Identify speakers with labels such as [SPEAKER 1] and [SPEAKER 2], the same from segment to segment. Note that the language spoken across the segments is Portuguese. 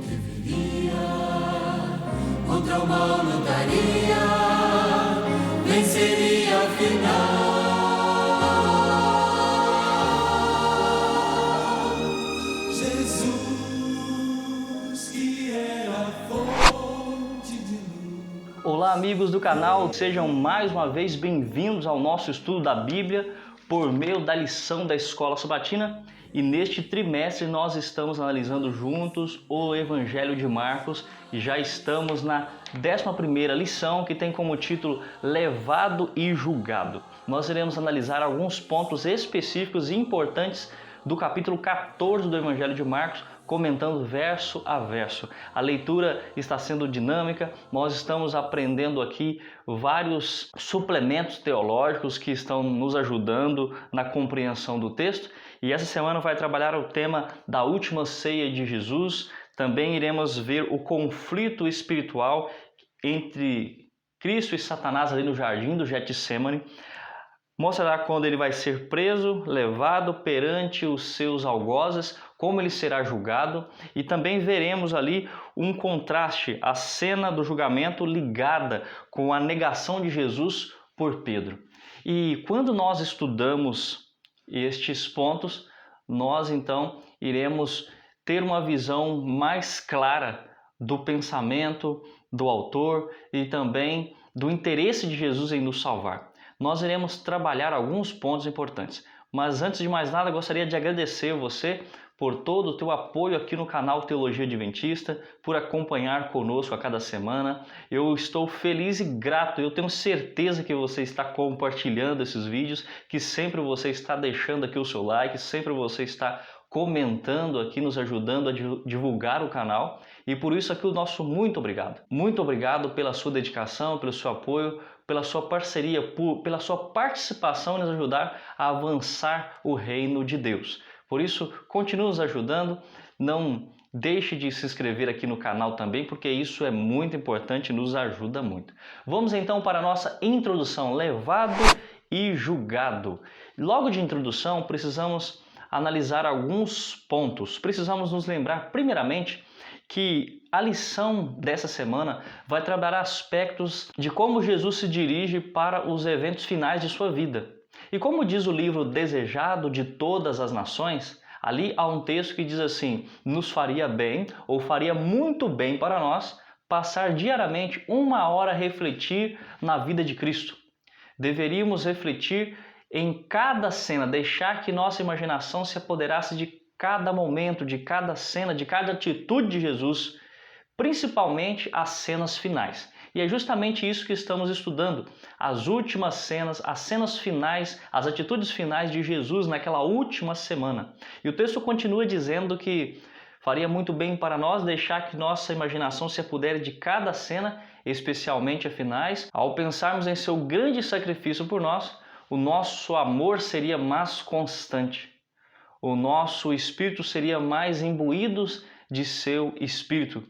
[SPEAKER 1] Deveria, contra o mal lutaria, venceria afinal. Jesus, que é a fonte de luz.
[SPEAKER 2] Olá, amigos do canal, sejam mais uma vez bem-vindos ao nosso estudo da Bíblia por meio da lição da Escola Sabatina. E neste trimestre nós estamos analisando juntos o Evangelho de Marcos e já estamos na 11ª lição, que tem como título Levado e Julgado. Nós iremos analisar alguns pontos específicos e importantes do capítulo 14 do Evangelho de Marcos, comentando verso a verso. A leitura está sendo dinâmica, nós estamos aprendendo aqui vários suplementos teológicos que estão nos ajudando na compreensão do texto. E essa semana vai trabalhar o tema da última ceia de Jesus. Também iremos ver o conflito espiritual entre Cristo e Satanás ali no jardim do Getsêmani. Mostrará quando ele vai ser preso, levado perante os seus algozes, como ele será julgado, e também veremos ali um contraste, a cena do julgamento ligada com a negação de Jesus por Pedro. E quando nós estudamos estes pontos, nós então iremos ter uma visão mais clara do pensamento do autor e também do interesse de Jesus em nos salvar. Nós iremos trabalhar alguns pontos importantes. Mas antes de mais nada, gostaria de agradecer você por todo o teu apoio aqui no canal Teologia Adventista, por acompanhar conosco a cada semana. Eu estou feliz e grato, eu tenho certeza que você está compartilhando esses vídeos, que sempre você está deixando aqui o seu like, sempre você está comentando aqui, nos ajudando a divulgar o canal. E por isso aqui o nosso muito obrigado. Muito obrigado pela sua dedicação, pelo seu apoio, pela sua parceria, pela sua participação em nos ajudar a avançar o reino de Deus. Por isso, continue nos ajudando, não deixe de se inscrever aqui no canal também, porque isso é muito importante e nos ajuda muito. Vamos então para a nossa introdução, levado e julgado. Logo de introdução, precisamos analisar alguns pontos. Precisamos nos lembrar, primeiramente, que a lição dessa semana vai trabalhar aspectos de como Jesus se dirige para os eventos finais de sua vida. E como diz o livro Desejado de Todas as Nações, ali há um texto que diz assim: nos faria bem ou faria muito bem para nós passar diariamente 1 hora a refletir na vida de Cristo. Deveríamos refletir em cada cena, deixar que nossa imaginação se apoderasse de cada momento, de cada cena, de cada atitude de Jesus, principalmente as cenas finais. E é justamente isso que estamos estudando, as últimas cenas, as cenas finais, as atitudes finais de Jesus naquela última semana. E o texto continua dizendo que faria muito bem para nós deixar que nossa imaginação se apodere de cada cena, especialmente as finais. Ao pensarmos em seu grande sacrifício por nós, o nosso amor seria mais constante. O nosso espírito seria mais imbuído de seu espírito.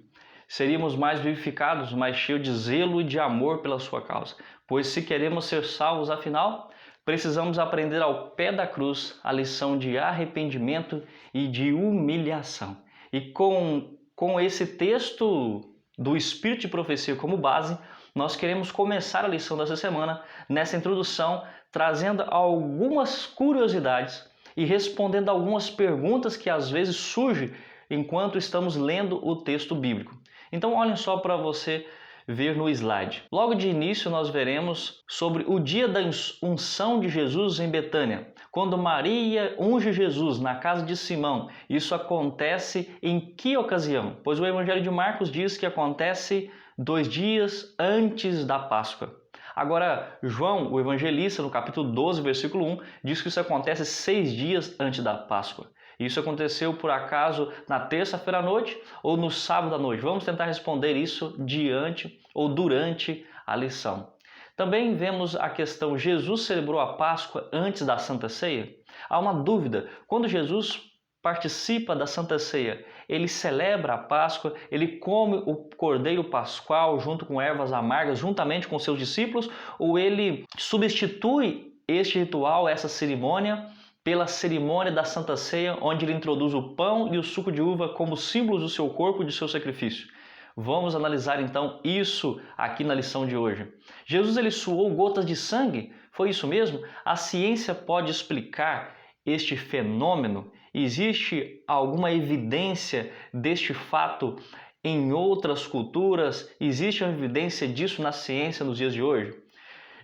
[SPEAKER 2] Seríamos mais vivificados, mais cheios de zelo e de amor pela sua causa. Pois se queremos ser salvos, afinal, precisamos aprender ao pé da cruz a lição de arrependimento e de humilhação. E com esse texto do Espírito de Profecia como base, nós queremos começar a lição dessa semana, nessa introdução, trazendo algumas curiosidades e respondendo algumas perguntas que às vezes surgem enquanto estamos lendo o texto bíblico. Então olhem só para você ver no slide. Logo de início nós veremos sobre o dia da unção de Jesus em Betânia, quando Maria unge Jesus na casa de Simão. Isso acontece em que ocasião? Pois o Evangelho de Marcos diz que acontece 2 dias antes da Páscoa. Agora, João, o evangelista, no capítulo 12, versículo 1, diz que isso acontece 6 dias antes da Páscoa. Isso aconteceu, por acaso, na terça-feira à noite ou no sábado à noite? Vamos tentar responder isso diante ou durante a lição. Também vemos a questão: Jesus celebrou a Páscoa antes da Santa Ceia? Há uma dúvida. Quando Jesus participa da Santa Ceia, ele celebra a Páscoa, ele come o cordeiro pascual junto com ervas amargas, juntamente com seus discípulos, ou ele substitui este ritual, essa cerimônia, pela cerimônia da Santa Ceia, onde ele introduz o pão e o suco de uva como símbolos do seu corpo e de seu sacrifício. Vamos analisar então isso aqui na lição de hoje. Jesus ele suou gotas de sangue? Foi isso mesmo? A ciência pode explicar este fenômeno? Existe alguma evidência deste fato em outras culturas? Existe uma evidência disso na ciência nos dias de hoje?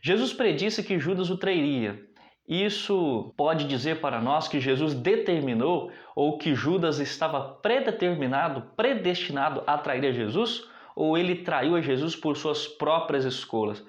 [SPEAKER 2] Jesus predisse que Judas o trairia. Isso pode dizer para nós que Jesus determinou ou que Judas estava predestinado a trair a Jesus? Ou ele traiu a Jesus por suas próprias escolhas?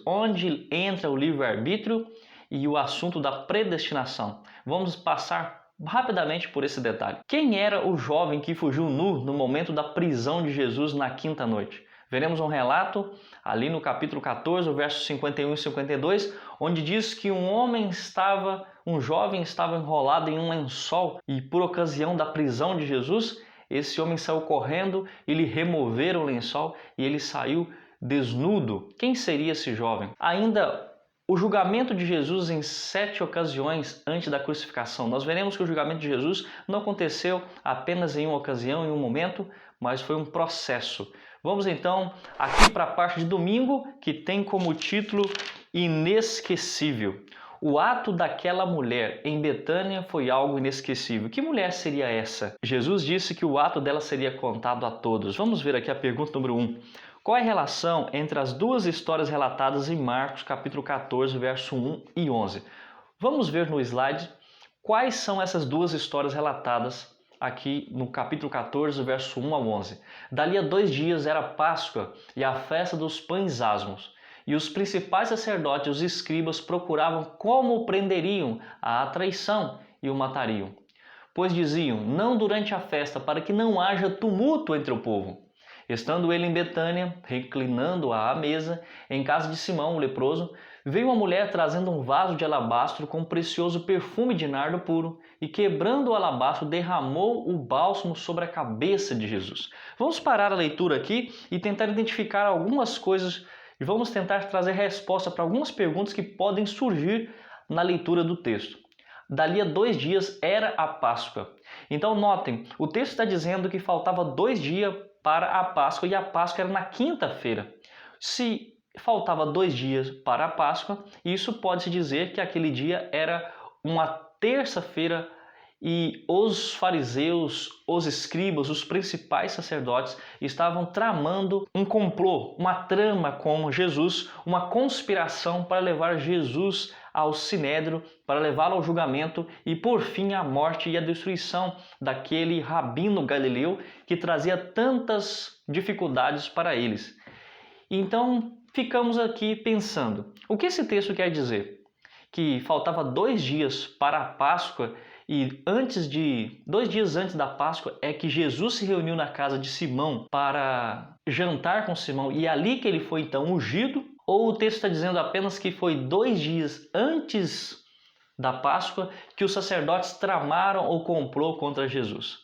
[SPEAKER 2] Onde entra o livre-arbítrio e o assunto da predestinação? Vamos passar rapidamente por esse detalhe. Quem era o jovem que fugiu nu no momento da prisão de Jesus na quinta noite? Veremos um relato ali no capítulo 14, versos 51 e 52, onde diz que um jovem estava enrolado em um lençol e por ocasião da prisão de Jesus, esse homem saiu correndo e lhe removeram o lençol e ele saiu desnudo. Quem seria esse jovem? Ainda o julgamento de Jesus em 7 ocasiões antes da crucificação. Nós veremos que o julgamento de Jesus não aconteceu apenas em uma ocasião, em um momento, mas foi um processo. Vamos então aqui para a parte de domingo, que tem como título Inesquecível. O ato daquela mulher em Betânia foi algo inesquecível. Que mulher seria essa? Jesus disse que o ato dela seria contado a todos. Vamos ver aqui a pergunta número 1. Qual é a relação entre as duas histórias relatadas em Marcos, capítulo 14, verso 1 e 11? Vamos ver no slide quais são essas duas histórias relatadas aqui no capítulo 14, verso 1 ao 11. Dali a 2 dias era Páscoa e a festa dos pães asmos. E os principais sacerdotes e os escribas procuravam como o prenderiam à traição e o matariam. Pois diziam, não durante a festa, para que não haja tumulto entre o povo. Estando ele em Betânia, reclinando à mesa, em casa de Simão, o leproso, veio uma mulher trazendo um vaso de alabastro com precioso perfume de nardo puro e, quebrando o alabastro, derramou o bálsamo sobre a cabeça de Jesus. Vamos parar a leitura aqui e tentar identificar algumas coisas e vamos tentar trazer resposta para algumas perguntas que podem surgir na leitura do texto. Dali a 2 dias era a Páscoa. Então notem, o texto está dizendo que faltava 2 dias para a Páscoa e a Páscoa era na quinta-feira. Se faltava 2 dias para a Páscoa, isso pode-se dizer que aquele dia era uma terça-feira e os fariseus, os escribas, os principais sacerdotes estavam tramando um complô, uma trama com Jesus, uma conspiração para levar Jesus ao sinédrio, para levá-lo ao julgamento e por fim à morte e à destruição daquele rabino galileu que trazia tantas dificuldades para eles. Então ficamos aqui pensando, o que esse texto quer dizer? Que faltava 2 dias para a Páscoa e 2 dias antes da Páscoa é que Jesus se reuniu na casa de Simão para jantar com Simão e é ali que ele foi então ungido? Ou o texto está dizendo apenas que foi 2 dias antes da Páscoa que os sacerdotes tramaram o complô contra Jesus?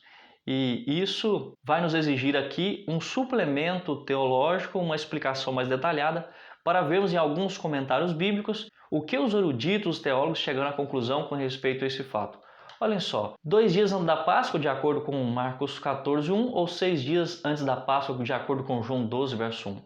[SPEAKER 2] E isso vai nos exigir aqui um suplemento teológico, uma explicação mais detalhada, para vermos em alguns comentários bíblicos o que os eruditos teólogos chegaram à conclusão com respeito a esse fato. Olhem só, 2 dias antes da Páscoa, de acordo com Marcos 14, 1, ou 6 dias antes da Páscoa, de acordo com João 12, verso 1.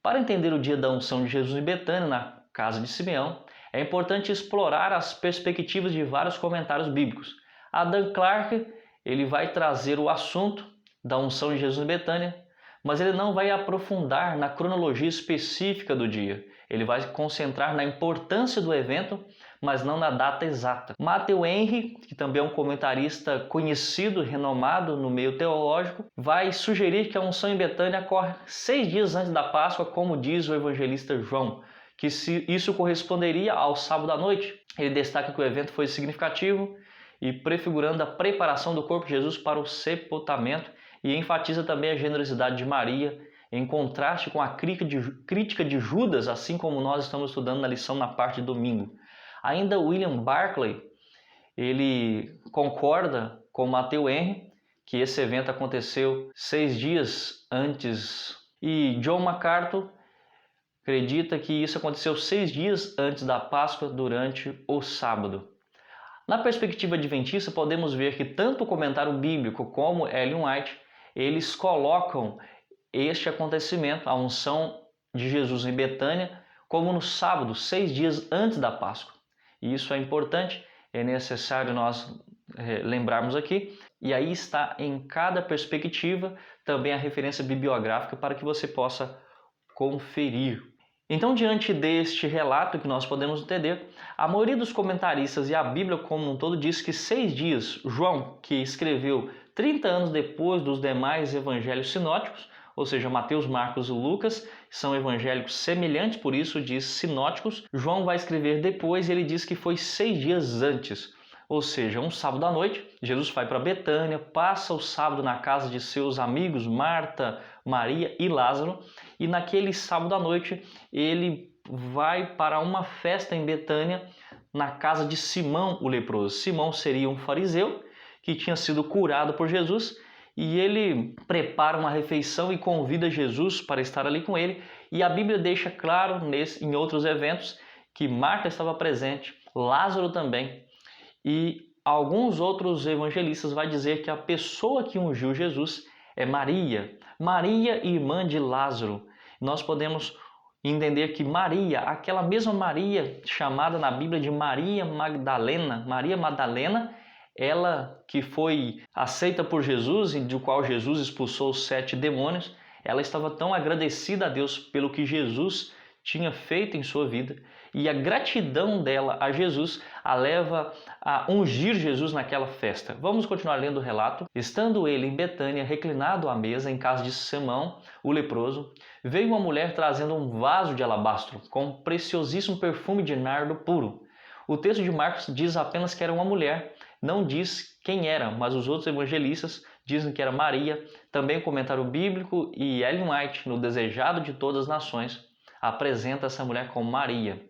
[SPEAKER 2] Para entender o dia da unção de Jesus em Betânia, na casa de Simeão, é importante explorar as perspectivas de vários comentários bíblicos. Adam Clarke ele vai trazer o assunto da unção de Jesus em Betânia, mas ele não vai aprofundar na cronologia específica do dia. Ele vai se concentrar na importância do evento, mas não na data exata. Matthew Henry, que também é um comentarista conhecido, renomado no meio teológico, vai sugerir que a unção em Betânia ocorre 6 dias antes da Páscoa, como diz o evangelista João, que isso corresponderia ao sábado à noite. Ele destaca que o evento foi significativo e prefigurando a preparação do corpo de Jesus para o sepultamento e enfatiza também a generosidade de Maria, em contraste com a crítica de Judas, assim como nós estamos estudando na lição na parte de domingo. Ainda William Barclay, ele concorda com Matthew Henry que esse evento aconteceu 6 dias antes e John MacArthur acredita que isso aconteceu 6 dias antes da Páscoa durante o sábado. Na perspectiva adventista, podemos ver que tanto o comentário bíblico como Ellen White, eles colocam este acontecimento, a unção de Jesus em Betânia, como no sábado, 6 dias antes da Páscoa. E isso é importante, é necessário nós lembrarmos aqui. E aí está em cada perspectiva também a referência bibliográfica para que você possa conferir. Então, diante deste relato que nós podemos entender, a maioria dos comentaristas e a Bíblia como um todo diz que 6 dias, João, que escreveu 30 anos depois dos demais evangelhos sinóticos, ou seja, Mateus, Marcos e Lucas, são evangélicos semelhantes, por isso diz sinóticos. João vai escrever depois e ele diz que foi 6 dias antes, ou seja, um sábado à noite. Jesus vai para Betânia, passa o sábado na casa de seus amigos Marta, Maria e Lázaro, e naquele sábado à noite ele vai para uma festa em Betânia, na casa de Simão o leproso. Simão seria um fariseu que tinha sido curado por Jesus, e ele prepara uma refeição e convida Jesus para estar ali com ele. E a Bíblia deixa claro em outros eventos que Marta estava presente, Lázaro também, e alguns outros evangelistas vai dizer que a pessoa que ungiu Jesus é Maria, Maria, irmã de Lázaro. Nós podemos entender que Maria, aquela mesma Maria chamada na Bíblia de Maria Magdalena, ela que foi aceita por Jesus e do qual Jesus expulsou os 7 demônios, ela estava tão agradecida a Deus pelo que Jesus tinha feito em sua vida, e a gratidão dela a Jesus a leva a ungir Jesus naquela festa. Vamos continuar lendo o relato. Estando ele em Betânia, reclinado à mesa em casa de Simão, o leproso, veio uma mulher trazendo um vaso de alabastro com preciosíssimo perfume de nardo puro. O texto de Marcos diz apenas que era uma mulher, não diz quem era, mas os outros evangelistas dizem que era Maria. Também o comentário bíblico e Ellen White, no Desejado de Todas as Nações, apresenta essa mulher como Maria.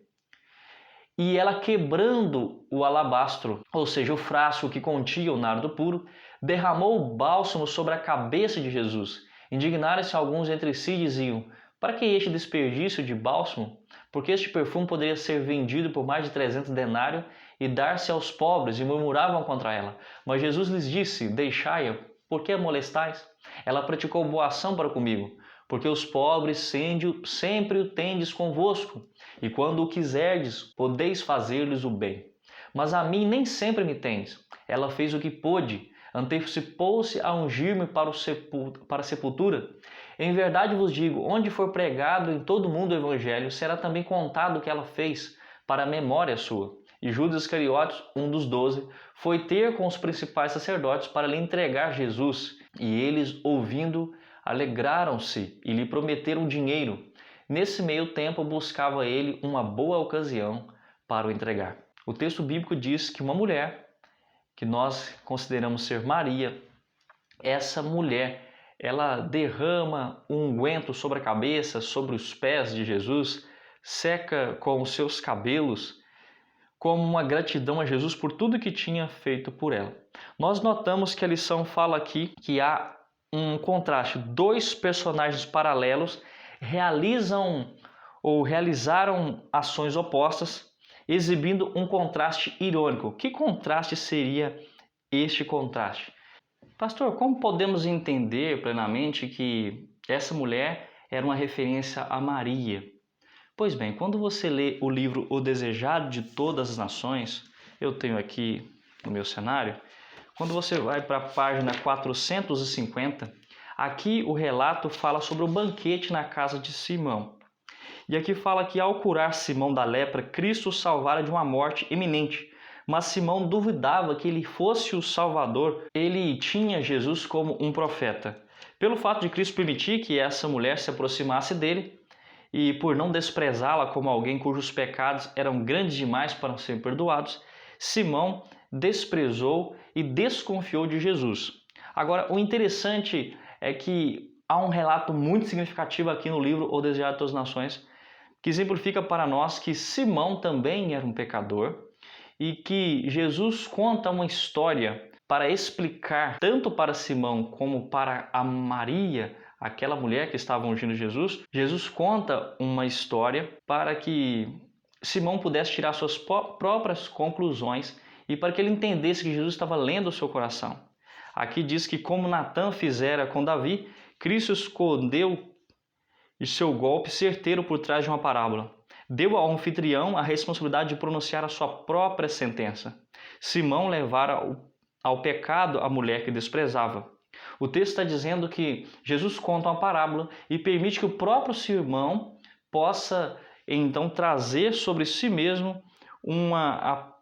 [SPEAKER 2] E ela, quebrando o alabastro, ou seja, o frasco que continha o nardo puro, derramou o bálsamo sobre a cabeça de Jesus. Indignaram-se alguns entre si e diziam: para que este desperdício de bálsamo? Porque este perfume poderia ser vendido por mais de 300 denários e dar-se aos pobres, e murmuravam contra ela. Mas Jesus lhes disse: deixai-a, por que a molestais? Ela praticou boa ação para comigo, porque os pobres sempre o tendes convosco, e quando o quiserdes, podeis fazer-lhes o bem. Mas a mim nem sempre me tens. Ela fez o que pôde, antecipou-se a ungir-me para a sepultura. Em verdade vos digo, onde for pregado em todo o mundo o evangelho, será também contado o que ela fez, para a memória sua. E Judas Iscariotes, um dos 12, foi ter com os principais sacerdotes para lhe entregar Jesus. E eles, ouvindo, alegraram-se e lhe prometeram dinheiro. Nesse meio tempo buscava ele uma boa ocasião para o entregar. O texto bíblico diz que uma mulher, que nós consideramos ser Maria, essa mulher, ela derrama um unguento sobre a cabeça, sobre os pés de Jesus, seca com os seus cabelos, como uma gratidão a Jesus por tudo que tinha feito por ela. Nós notamos que a lição fala aqui que há um contraste. 2 personagens paralelos realizaram ações opostas, exibindo um contraste irônico. Que contraste seria este contraste? Pastor, como podemos entender plenamente que essa mulher era uma referência a Maria? Pois bem, quando você lê o livro O Desejado de Todas as Nações, eu tenho aqui no meu cenário, quando você vai para a página 450, aqui o relato fala sobre o banquete na casa de Simão. E aqui fala que ao curar Simão da lepra, Cristo o salvara de uma morte iminente. Mas Simão duvidava que ele fosse o Salvador, ele tinha Jesus como um profeta. Pelo fato de Cristo permitir que essa mulher se aproximasse dele, e por não desprezá-la como alguém cujos pecados eram grandes demais para serem perdoados, Simão desprezou e desconfiou de Jesus. Agora, o interessante é que há um relato muito significativo aqui no livro O Desejado de Todas as Nações, que exemplifica para nós que Simão também era um pecador e que Jesus conta uma história para explicar tanto para Simão como para a Maria, aquela mulher que estava ungindo Jesus. Jesus conta uma história para que Simão pudesse tirar suas próprias conclusões e para que ele entendesse que Jesus estava lendo o seu coração. Aqui diz que, como Natã fizera com Davi, Cristo escondeu de seu golpe certeiro por trás de uma parábola. Deu ao anfitrião a responsabilidade de pronunciar a sua própria sentença. Simão levara ao pecado a mulher que desprezava. O texto está dizendo que Jesus conta uma parábola e permite que o próprio Simão possa então trazer sobre si mesmo uma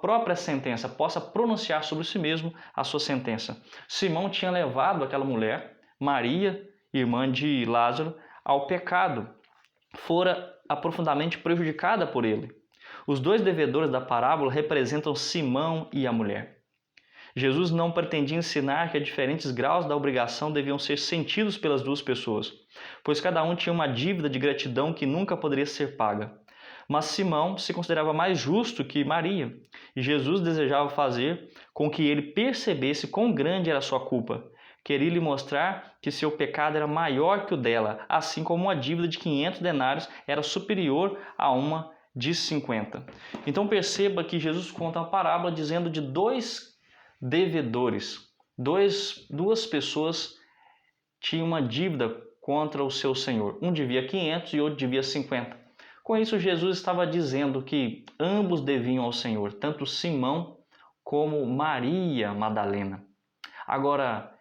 [SPEAKER 2] própria sentença, possa pronunciar sobre si mesmo a sua sentença. Simão tinha levado aquela mulher, Maria, irmã de Lázaro, ao pecado. Fora profundamente prejudicada por ele. Os dois devedores da parábola representam Simão e a mulher. Jesus não pretendia ensinar que diferentes graus da obrigação deviam ser sentidos pelas duas pessoas, pois cada um tinha uma dívida de gratidão que nunca poderia ser paga. Mas Simão se considerava mais justo que Maria, e Jesus desejava fazer com que ele percebesse quão grande era a sua culpa. Queria lhe mostrar que seu pecado era maior que o dela, assim como uma dívida de 500 denários era superior a uma de 50. Então perceba que Jesus conta uma parábola dizendo de dois devedores. Duas pessoas tinham uma dívida contra o seu Senhor. Um devia 500 e outro devia 50. Com isso, Jesus estava dizendo que ambos deviam ao Senhor, tanto Simão como Maria Madalena. Agora,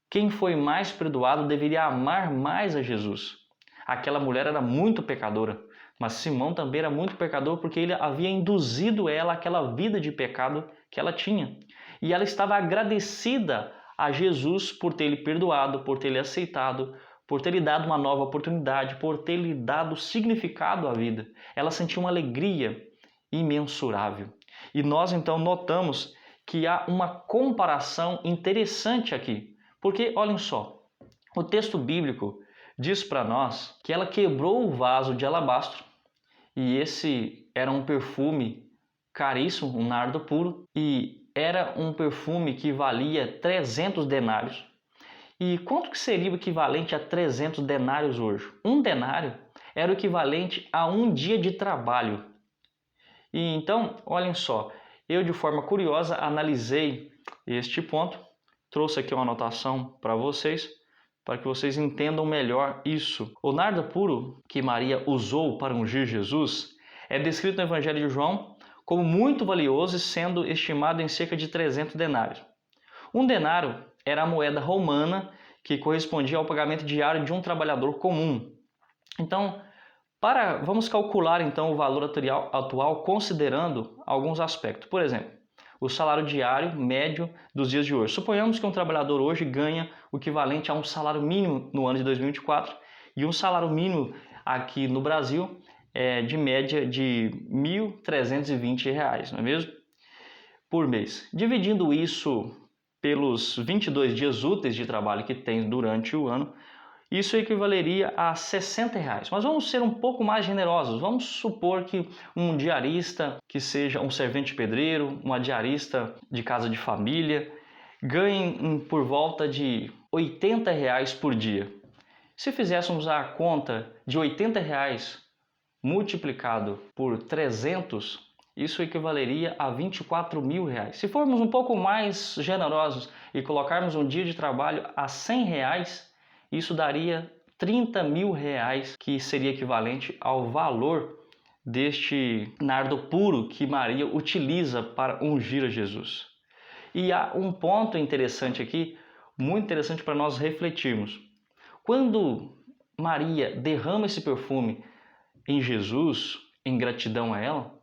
[SPEAKER 2] quem foi mais perdoado deveria amar mais a Jesus. Aquela mulher era muito pecadora, mas Simão também era muito pecador porque ele havia induzido ela àquela vida de pecado que ela tinha. E ela estava agradecida a Jesus por ter lhe perdoado, por ter lhe aceitado, por ter lhe dado uma nova oportunidade, por ter lhe dado significado à vida. Ela sentiu uma alegria imensurável. E nós então notamos que há uma comparação interessante aqui. Porque, olhem só, o texto bíblico diz para nós que ela quebrou o vaso de alabastro, e esse era um perfume caríssimo, um nardo puro, e era um perfume que valia 300 denários. E quanto que seria o equivalente a 300 denários hoje? Um denário era o equivalente a um dia de trabalho. E então, olhem só, eu de forma curiosa analisei este ponto, trouxe aqui uma anotação para que vocês entendam melhor isso. O nardo puro que Maria usou para ungir Jesus é descrito no Evangelho de João como muito valioso e sendo estimado em cerca de 300 denários. Um denário era a moeda romana que correspondia ao pagamento diário de um trabalhador comum. Então, vamos calcular então o valor atual considerando alguns aspectos. Por exemplo, o salário diário médio dos dias de hoje. Suponhamos que um trabalhador hoje ganha o equivalente a um salário mínimo no ano de 2024 e um salário mínimo aqui no Brasil é de média de R$ 1.320, não é mesmo? Por mês. Dividindo isso pelos 22 dias úteis de trabalho que tem durante o ano, isso equivaleria a R$ 60. Mas vamos ser um pouco mais generosos. Vamos supor que um diarista, que seja um servente pedreiro, uma diarista de casa de família, ganhe por volta de R$ 80 por dia. Se fizéssemos a conta de R$ 80 multiplicado por 300, isso equivaleria a R$ 24.000. Se formos um pouco mais generosos e colocarmos um dia de trabalho a R$ 100, isso daria R$ 30.000, que seria equivalente ao valor deste nardo puro que Maria utiliza para ungir a Jesus. E há um ponto interessante aqui, muito interessante para nós refletirmos. Quando Maria derrama esse perfume em Jesus, em gratidão a ela,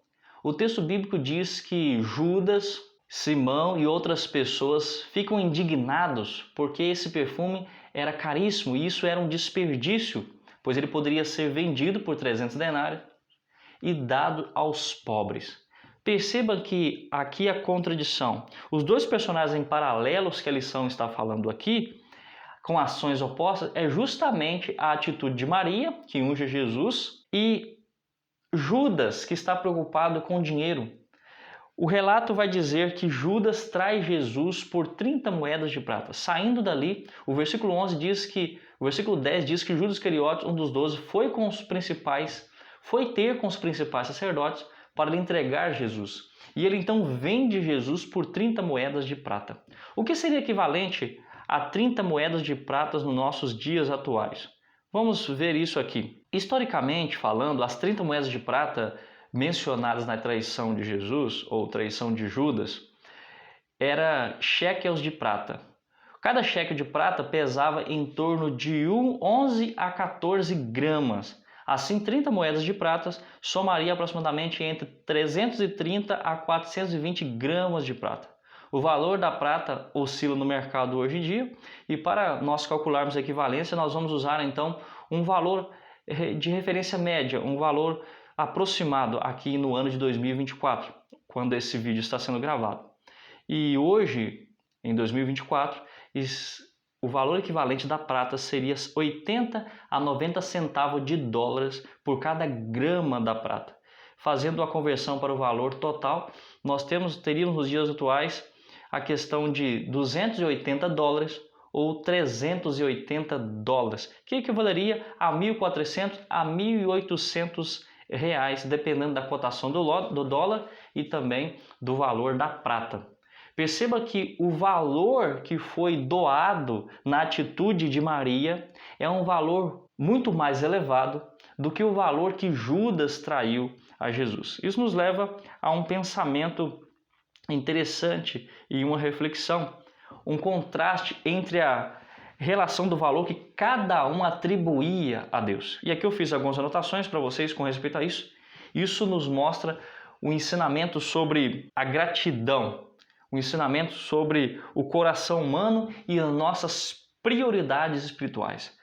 [SPEAKER 2] o texto bíblico diz que Judas, Simão e outras pessoas ficam indignados porque esse perfume era caríssimo e isso era um desperdício, pois ele poderia ser vendido por 300 denários e dado aos pobres. Perceba que aqui a contradição. Os dois personagens em paralelos que a lição está falando aqui, com ações opostas, é justamente a atitude de Maria, que unge Jesus, e Judas, que está preocupado com o dinheiro. O relato vai dizer que Judas traz Jesus por 30 moedas de prata. Saindo dali, o versículo 10 diz que Judas Iscariotes, um dos 12, foi ter com os principais sacerdotes para lhe entregar Jesus. E ele então vende Jesus por 30 moedas de prata. O que seria equivalente a 30 moedas de prata nos nossos dias atuais? Vamos ver isso aqui. Historicamente falando, as 30 moedas de prata mencionadas na traição de Jesus, ou traição de Judas, era shekels de prata. Cada shekel de prata pesava em torno de 11 a 14 gramas. Assim, 30 moedas de prata somaria aproximadamente entre 330 a 420 gramas de prata. O valor da prata oscila no mercado hoje em dia e para nós calcularmos a equivalência, nós vamos usar então um valor de referência média, um valor aproximado aqui no ano de 2024, quando esse vídeo está sendo gravado. E hoje, em 2024, o valor equivalente da prata seria 80 a 90 centavos de dólares por cada grama da prata. Fazendo a conversão para o valor total, nós teríamos nos dias atuais a questão de 280 dólares ou 380 dólares, que equivaleria a 1.400 a 1.800 reais, dependendo da cotação do dólar e também do valor da prata. Perceba que o valor que foi doado na atitude de Maria é um valor muito mais elevado do que o valor que Judas traiu a Jesus. Isso nos leva a um pensamento interessante e uma reflexão, um contraste entre a relação do valor que cada um atribuía a Deus. E aqui eu fiz algumas anotações para vocês com respeito a isso. Isso nos mostra o ensinamento sobre a gratidão, o ensinamento sobre o coração humano e as nossas prioridades espirituais.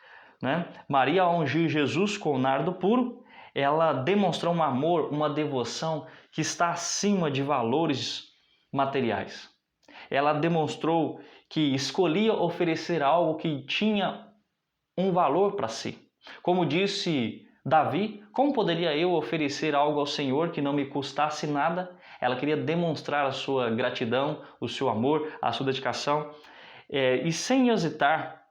[SPEAKER 2] Maria, ao ungir Jesus com nardo puro, ela demonstrou um amor, uma devoção que está acima de valores materiais. Ela demonstrou que escolhia oferecer algo que tinha um valor para si. Como disse Davi, como poderia eu oferecer algo ao Senhor que não me custasse nada? Ela queria demonstrar a sua gratidão, o seu amor, a sua dedicação. E sem hesitar,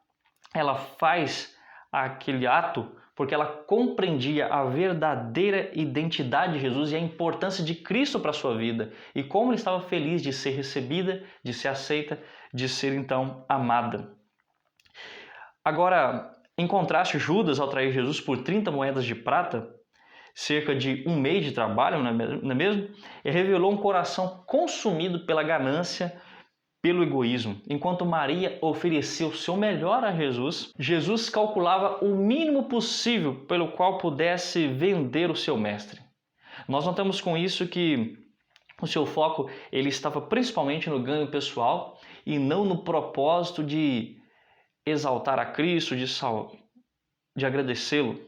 [SPEAKER 2] ela faz aquele ato porque ela compreendia a verdadeira identidade de Jesus e a importância de Cristo para a sua vida. E como ela estava feliz de ser recebida, de ser aceita, de ser então amada. Agora, em contraste, Judas, ao trair Jesus por 30 moedas de prata, cerca de um mês de trabalho, não é mesmo? Ele revelou um coração consumido pela ganância, pelo egoísmo. Enquanto Maria ofereceu o seu melhor a Jesus, Jesus calculava o mínimo possível pelo qual pudesse vender o seu mestre. Nós notamos com isso que o seu foco ele estava principalmente no ganho pessoal e não no propósito de exaltar a Cristo, de agradecê-lo.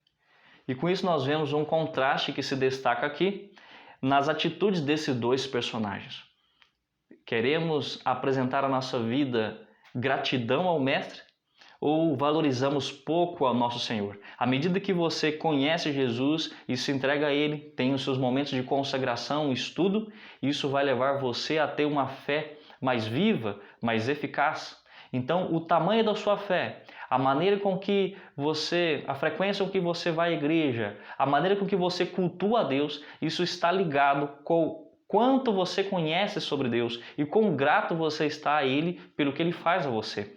[SPEAKER 2] E com isso nós vemos um contraste que se destaca aqui nas atitudes desses dois personagens. Queremos apresentar a nossa vida gratidão ao Mestre ou valorizamos pouco ao nosso Senhor? À medida que você conhece Jesus e se entrega a Ele, tem os seus momentos de consagração, estudo, isso vai levar você a ter uma fé mais viva, mais eficaz. Então, o tamanho da sua fé, a maneira com que a frequência com que você vai à igreja, a maneira com que você cultua a Deus, isso está ligado com quanto você conhece sobre Deus e quão grato você está a Ele pelo que Ele faz a você.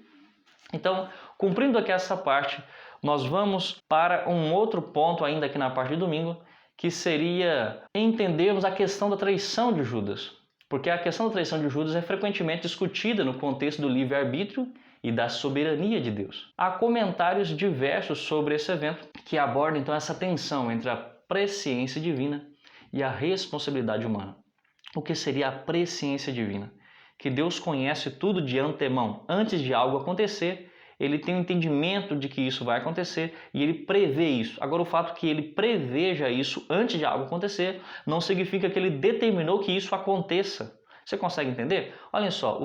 [SPEAKER 2] Então, cumprindo aqui essa parte, nós vamos para um outro ponto ainda aqui na parte de domingo, que seria entendermos a questão da traição de Judas. Porque a questão da traição de Judas é frequentemente discutida no contexto do livre-arbítrio e da soberania de Deus. Há comentários diversos sobre esse evento que abordam então essa tensão entre a presciência divina e a responsabilidade humana. O que seria a presciência divina? Que Deus conhece tudo de antemão. Antes de algo acontecer, Ele tem um entendimento de que isso vai acontecer e Ele prevê isso. Agora, o fato que Ele preveja isso antes de algo acontecer não significa que Ele determinou que isso aconteça. Você consegue entender? Olhem só,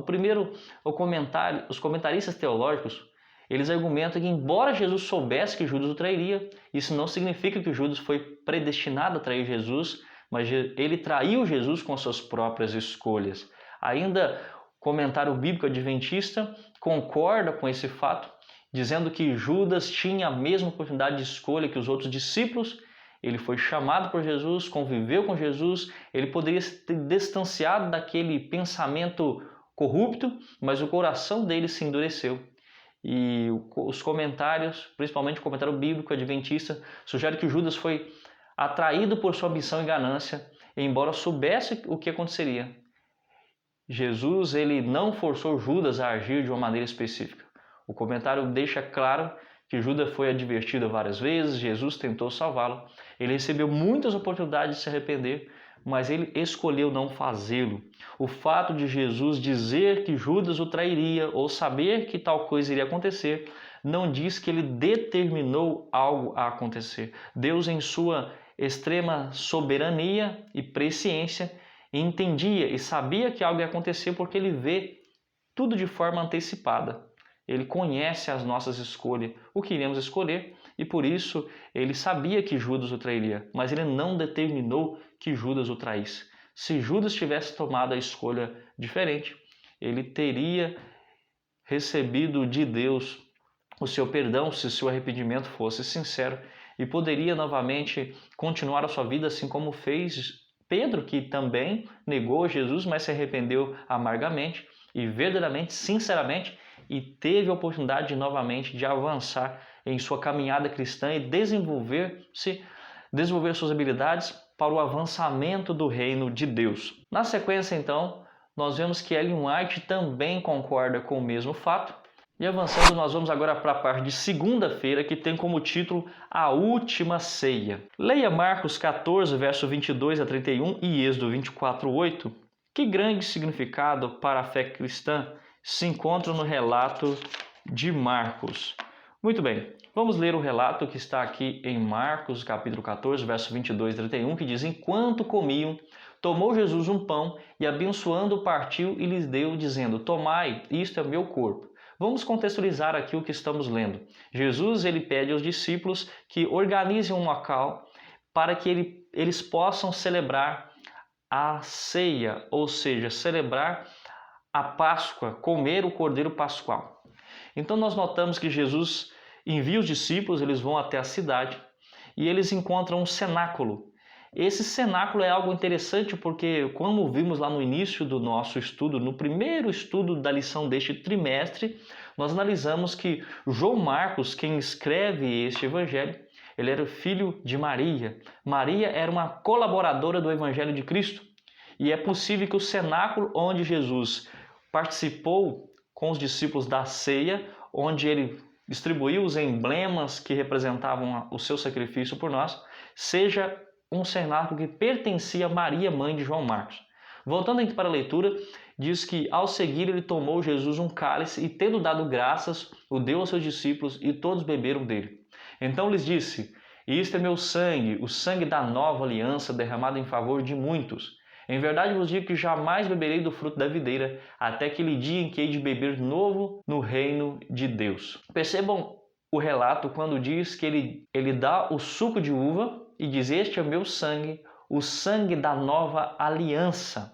[SPEAKER 2] os comentaristas teológicos, eles argumentam que embora Jesus soubesse que Judas o trairia, isso não significa que Judas foi predestinado a trair Jesus, mas ele traiu Jesus com suas próprias escolhas. Ainda o comentário bíblico adventista concorda com esse fato, dizendo que Judas tinha a mesma oportunidade de escolha que os outros discípulos ele foi chamado por Jesus, conviveu com Jesus, ele poderia se ter distanciado daquele pensamento corrupto, mas o coração dele se endureceu. E os comentários, principalmente o comentário bíblico adventista, sugere que Judas foi atraído por sua ambição e ganância, embora soubesse o que aconteceria. Jesus ele não forçou Judas a agir de uma maneira específica. O comentário deixa claro que Judas foi advertido várias vezes, Jesus tentou salvá-lo, ele recebeu muitas oportunidades de se arrepender, mas ele escolheu não fazê-lo. O fato de Jesus dizer que Judas o trairia ou saber que tal coisa iria acontecer, não diz que ele determinou algo a acontecer. Deus, em sua extrema soberania e presciência, entendia e sabia que algo ia acontecer porque ele vê tudo de forma antecipada. Ele conhece as nossas escolhas, o que iremos escolher, e por isso ele sabia que Judas o trairia, mas ele não determinou que Judas o traísse. Se Judas tivesse tomado a escolha diferente, ele teria recebido de Deus o seu perdão se seu arrependimento fosse sincero e poderia novamente continuar a sua vida assim como fez Pedro, que também negou Jesus, mas se arrependeu amargamente e verdadeiramente, sinceramente, e teve a oportunidade novamente de avançar em sua caminhada cristã e desenvolver suas habilidades para o avançamento do reino de Deus. Na sequência, então, nós vemos que Ellen White também concorda com o mesmo fato. E avançando, nós vamos agora para a parte de segunda-feira, que tem como título A Última Ceia. Leia Marcos 14, verso 22 a 31 e Êxodo 24, 8. Que grande significado para a fé cristã se encontra no relato de Marcos. Muito bem, vamos ler o relato que está aqui em Marcos, capítulo 14, verso 22 a 31, que diz: Enquanto comiam, tomou Jesus um pão e, abençoando, partiu e lhes deu, dizendo: Tomai, isto é meu corpo. Vamos contextualizar aqui o que estamos lendo. Jesus ele pede aos discípulos que organizem um local para que eles possam celebrar a ceia, ou seja, celebrar a Páscoa, comer o Cordeiro Pascual. Então nós notamos que Jesus envia os discípulos, eles vão até a cidade e eles encontram um cenáculo. Esse cenáculo é algo interessante porque, como vimos lá no início do nosso estudo, no primeiro estudo da lição deste trimestre, nós analisamos que João Marcos, quem escreve este evangelho, ele era filho de Maria. Maria era uma colaboradora do evangelho de Cristo. E é possível que o cenáculo onde Jesus participou com os discípulos da ceia, onde ele distribuiu os emblemas que representavam o seu sacrifício por nós, seja um cenáculo que pertencia a Maria, mãe de João Marcos. Voltando aqui para a leitura, diz que ao seguir ele tomou Jesus um cálice e, tendo dado graças, o deu aos seus discípulos e todos beberam dele. Então lhes disse: Isto é meu sangue, o sangue da nova aliança derramado em favor de muitos. Em verdade vos digo que jamais beberei do fruto da videira, até aquele dia em que hei de beber novo no reino de Deus. Percebam o relato quando diz que ele dá o suco de uva e diz: Este é o meu sangue, o sangue da nova aliança.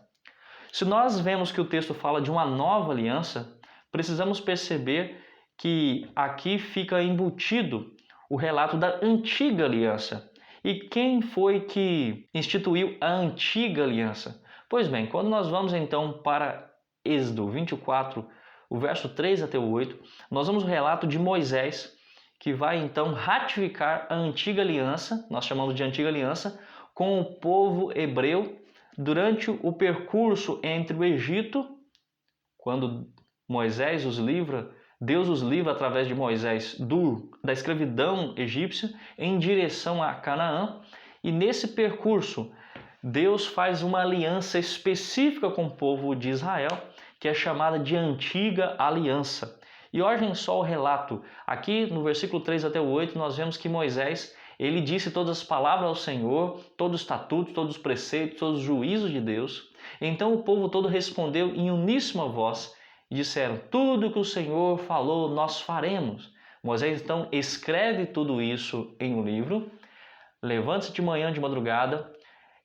[SPEAKER 2] Se nós vemos que o texto fala de uma nova aliança, precisamos perceber que aqui fica embutido o relato da antiga aliança. E quem foi que instituiu a antiga aliança? Pois bem, quando nós vamos então para Êxodo 24, o verso 3 até o 8, nós vemos o relato de Moisés, que vai então ratificar a antiga aliança, nós chamamos de antiga aliança, com o povo hebreu durante o percurso entre o Egito, quando Moisés os livra, Deus os livra através de Moisés da escravidão egípcia em direção a Canaã. E nesse percurso, Deus faz uma aliança específica com o povo de Israel, que é chamada de Antiga Aliança. E olhem só o relato. Aqui no versículo 3 até o 8, nós vemos que Moisés, ele disse todas as palavras ao Senhor, todos os estatutos, todos os preceitos, todos os juízos de Deus. Então o povo todo respondeu em uníssima voz e disseram: Tudo que o Senhor falou, nós faremos. Moisés então escreve tudo isso em um livro, levanta-se de manhã, de madrugada,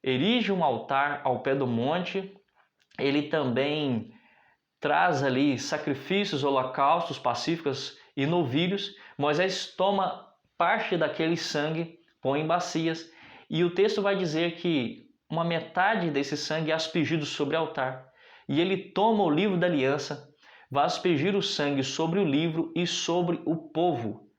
[SPEAKER 2] erige um altar ao pé do monte, ele também traz ali sacrifícios, holocaustos, pacíficas e novilhos. Moisés toma parte daquele sangue, põe em bacias E o texto vai dizer que uma metade desse sangue é aspergido sobre o altar. E ele toma o livro da aliança, vai aspergir o sangue sobre o livro e sobre o povo.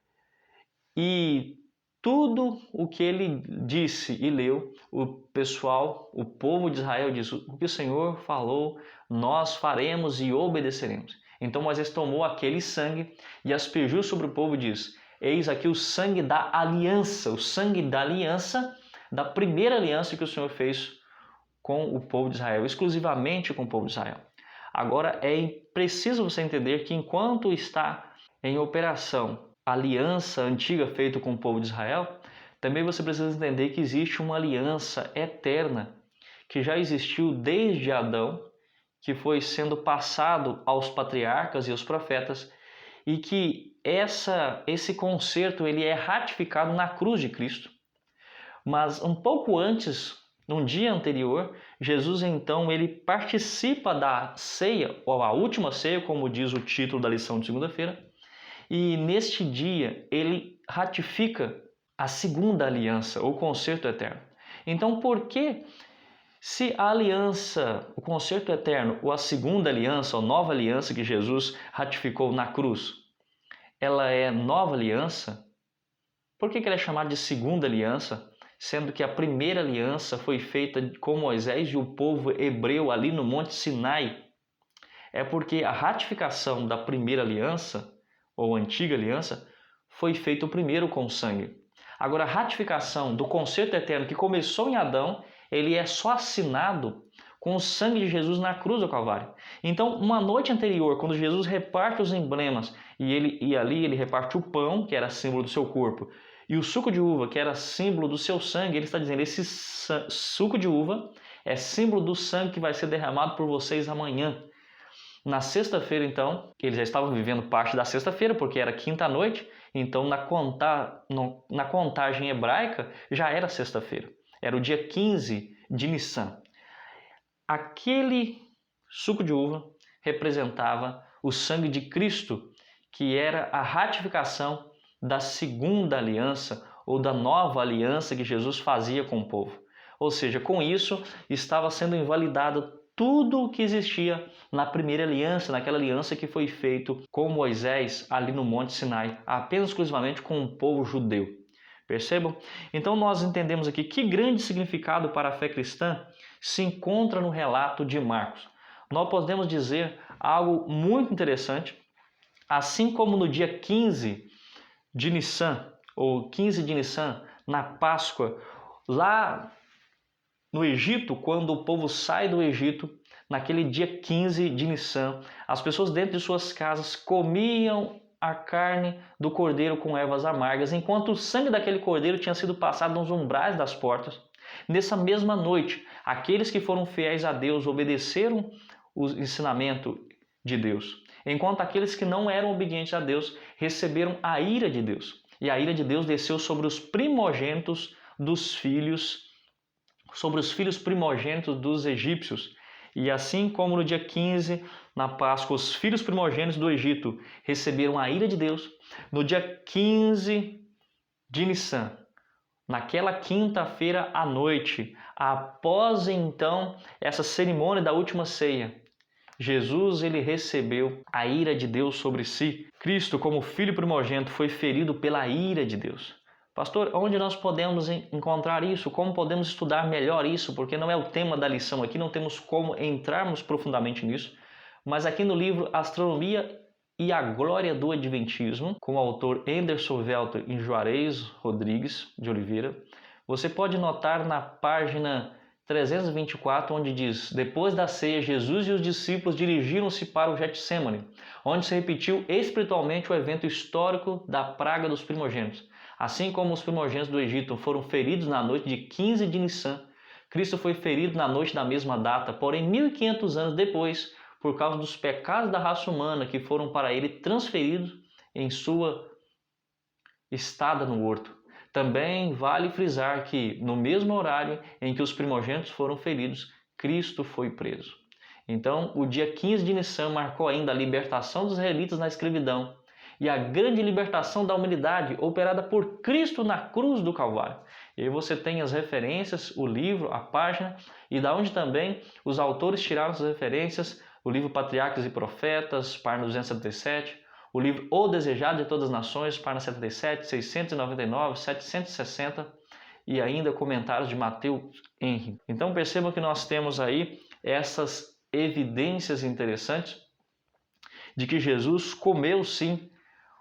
[SPEAKER 2] E tudo o que ele disse e leu, o povo de Israel disse: o que o Senhor falou, nós faremos e obedeceremos. Então Moisés tomou aquele sangue e aspergiu sobre o povo e disse: eis aqui o sangue da aliança, o sangue da aliança, da primeira aliança que o Senhor fez com o povo de Israel, exclusivamente com o povo de Israel. Agora é preciso você entender que enquanto está em operação a aliança antiga feita com o povo de Israel, também você precisa entender que existe uma aliança eterna que já existiu desde Adão, que foi sendo passado aos patriarcas e aos profetas, e que esse concerto ele é ratificado na cruz de Cristo. Mas um pouco antes, num dia anterior, Jesus então ele participa da ceia, ou a última ceia, como diz o título da lição de segunda-feira, e neste dia ele ratifica a segunda aliança, o concerto eterno. Então, por que, se a aliança, o concerto eterno, ou a segunda aliança, ou nova aliança que Jesus ratificou na cruz, ela é nova aliança, por que ela é chamada de segunda aliança, sendo que a primeira aliança foi feita com Moisés e o povo hebreu ali no Monte Sinai? É porque a ratificação da primeira aliança, ou antiga aliança, foi feita primeiro com sangue. Agora, a ratificação do concerto eterno que começou em Adão, ele é só assinado com o sangue de Jesus na cruz do Calvário. Então, uma noite anterior, quando Jesus reparte os emblemas, e ali ele reparte o pão, que era símbolo do seu corpo, e o suco de uva, que era símbolo do seu sangue, ele está dizendo: esse suco de uva é símbolo do sangue que vai ser derramado por vocês amanhã. Na sexta-feira, então, eles já estavam vivendo parte da sexta-feira, porque era quinta-noite, então na contagem hebraica já era sexta-feira. Era o dia 15 de Nissan. Aquele suco de uva representava o sangue de Cristo, que era a ratificação da segunda aliança ou da nova aliança que Jesus fazia com o povo. Ou seja, com isso estava sendo invalidado tudo o que existia na primeira aliança, naquela aliança que foi feita com Moisés ali no Monte Sinai, apenas exclusivamente com o povo judeu. Percebam? Então nós entendemos aqui que grande significado para a fé cristã se encontra no relato de Marcos. Nós podemos dizer algo muito interessante, assim como no dia 15 de Nissan, ou 15 de Nissan, na Páscoa, lá no Egito, quando o povo sai do Egito, naquele dia 15 de Nissan, as pessoas dentro de suas casas comiam a carne do cordeiro com ervas amargas, enquanto o sangue daquele cordeiro tinha sido passado nos umbrais das portas. Nessa mesma noite, aqueles que foram fiéis a Deus obedeceram o ensinamento de Deus, enquanto aqueles que não eram obedientes a Deus receberam a ira de Deus. E a ira de Deus desceu sobre os primogênitos dos filhos, sobre os filhos primogênitos dos egípcios. E assim como no dia 15, na Páscoa, os filhos primogênitos do Egito receberam a ira de Deus, no dia 15 de Nissan, naquela quinta-feira à noite, após então essa cerimônia da última ceia, Jesus ele recebeu a ira de Deus sobre si. Cristo, como filho primogênito, foi ferido pela ira de Deus. Pastor, onde nós podemos encontrar isso? Como podemos estudar melhor isso? Porque não é o tema da lição aqui, não temos como entrarmos profundamente nisso. Mas aqui no livro Astronomia e a Glória do Adventismo, com o autor Anderson Welter e Juarez Rodrigues de Oliveira, você pode notar na página 324, onde diz: depois da ceia, Jesus e os discípulos dirigiram-se para o Getsêmani, onde se repetiu espiritualmente o evento histórico da praga dos primogênitos. Assim como os primogênitos do Egito foram feridos na noite de 15 de Nissan, Cristo foi ferido na noite da mesma data, porém 1500 anos depois, por causa dos pecados da raça humana que foram para ele transferidos em sua estada no horto. Também vale frisar que, no mesmo horário em que os primogênitos foram feridos, Cristo foi preso. Então, o dia 15 de Nissan marcou ainda a libertação dos israelitas na escravidão e a grande libertação da humanidade operada por Cristo na cruz do Calvário. E aí você tem as referências, o livro, a página, e da onde também os autores tiraram as referências, o livro Patriarcas e Profetas, página 277, o livro O Desejado de Todas as Nações, página 77, 699, 760, e ainda comentários de Mateus Henry. Então percebam que nós temos aí essas evidências interessantes de que Jesus comeu sim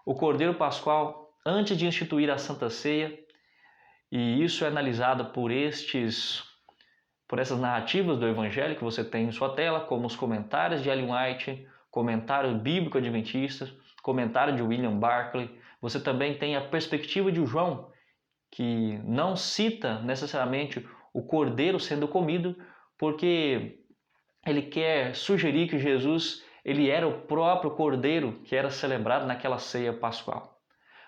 [SPEAKER 2] o Cordeiro Pascual antes de instituir a Santa Ceia, e isso é analisado por essas narrativas do Evangelho que você tem em sua tela, como os comentários de Ellen White, comentário bíblico adventista, comentário de William Barclay. Você também tem a perspectiva de João, que não cita necessariamente o cordeiro sendo comido, porque ele quer sugerir que Jesus ele era o próprio cordeiro que era celebrado naquela ceia pascual.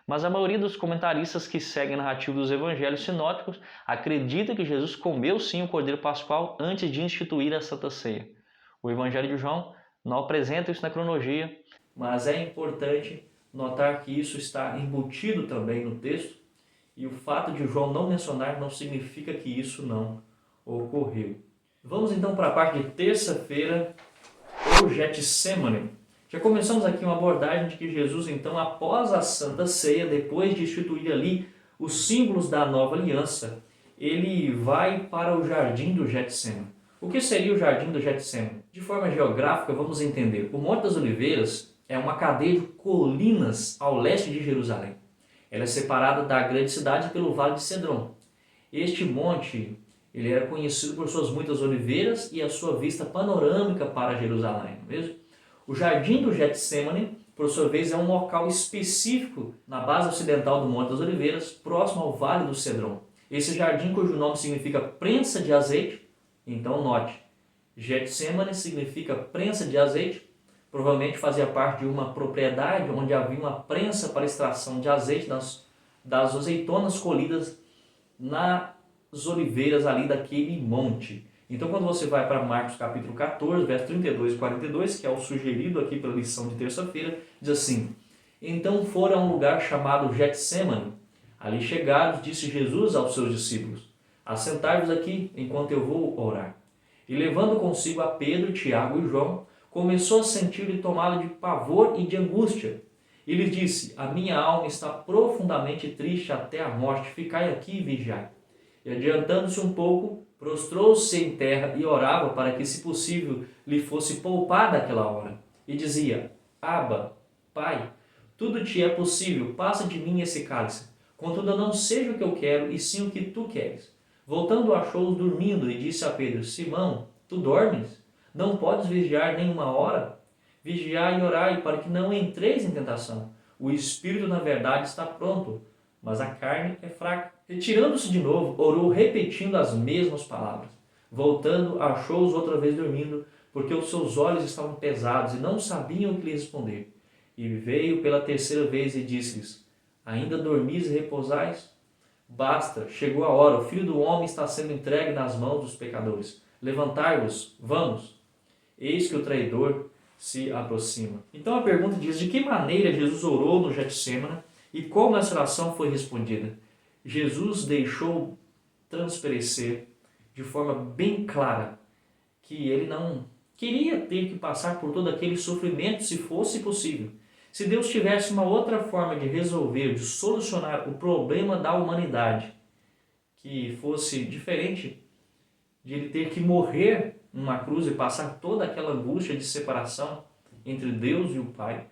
[SPEAKER 2] Mas a maioria dos comentaristas que seguem a narrativa dos evangelhos sinóticos acredita que Jesus comeu sim o cordeiro pascual antes de instituir a Santa Ceia. O Evangelho de João não apresenta isso na cronologia, mas é importante notar que isso está embutido também no texto, e o fato de João não mencionar não significa que isso não ocorreu. Vamos então para a parte de terça-feira, o Getsemane. Já começamos aqui uma abordagem de que Jesus, então, após a Santa Ceia, depois de instituir ali os símbolos da nova aliança, ele vai para o Jardim do Getsemane. O que seria o Jardim do Getsemane? De forma geográfica, vamos entender. O Monte das Oliveiras é uma cadeia de colinas ao leste de Jerusalém. Ela é separada da grande cidade pelo Vale de Cedron. Este monte ele era conhecido por suas muitas oliveiras e a sua vista panorâmica para Jerusalém, não é mesmo? O Jardim do Getsemane, por sua vez, é um local específico na base ocidental do Monte das Oliveiras, próximo ao Vale do Cedron. Esse jardim, cujo nome significa prensa de azeite, então note, Getsemane significa prensa de azeite, provavelmente fazia parte de uma propriedade onde havia uma prensa para extração de azeite das azeitonas colhidas nas oliveiras ali daquele monte. Então, quando você vai para Marcos capítulo 14, verso 32 e 42, que é o sugerido aqui pela lição de terça-feira, diz assim: Então foram a um lugar chamado Getsemane. Ali chegados, disse Jesus aos seus discípulos: Assentai-vos aqui, enquanto eu vou orar. E levando consigo a Pedro, Tiago e João, começou a sentir-lhe tomado de pavor e de angústia. E lhes disse: A minha alma está profundamente triste até a morte, ficai aqui e vigiai. E adiantando-se um pouco, prostrou-se em terra e orava para que, se possível, lhe fosse poupada aquela hora. E dizia: Abba, Pai, tudo te é possível, passa de mim esse cálice. Contudo, não seja o que eu quero, e sim o que tu queres. Voltando, achou-os dormindo e disse a Pedro: Simão, tu dormes? Não podes vigiar nem uma hora? Vigiai e orai, para que não entreis em tentação. O espírito, na verdade, está pronto, mas a carne é fraca. Retirando-se de novo, orou repetindo as mesmas palavras. Voltando, achou-os outra vez dormindo, porque os seus olhos estavam pesados e não sabiam o que lhe responder. E veio pela terceira vez e disse-lhes: Ainda dormis e repousais? Basta, chegou a hora, o Filho do Homem está sendo entregue nas mãos dos pecadores. Levantai-vos, vamos. Eis que o traidor se aproxima. Então a pergunta diz: de que maneira Jesus orou no Getsemane e como essa oração foi respondida? Jesus deixou transparecer de forma bem clara que ele não queria ter que passar por todo aquele sofrimento se fosse possível. Se Deus tivesse uma outra forma de resolver, de solucionar o problema da humanidade, que fosse diferente de ele ter que morrer numa cruz e passar toda aquela angústia de separação entre Deus e o Pai,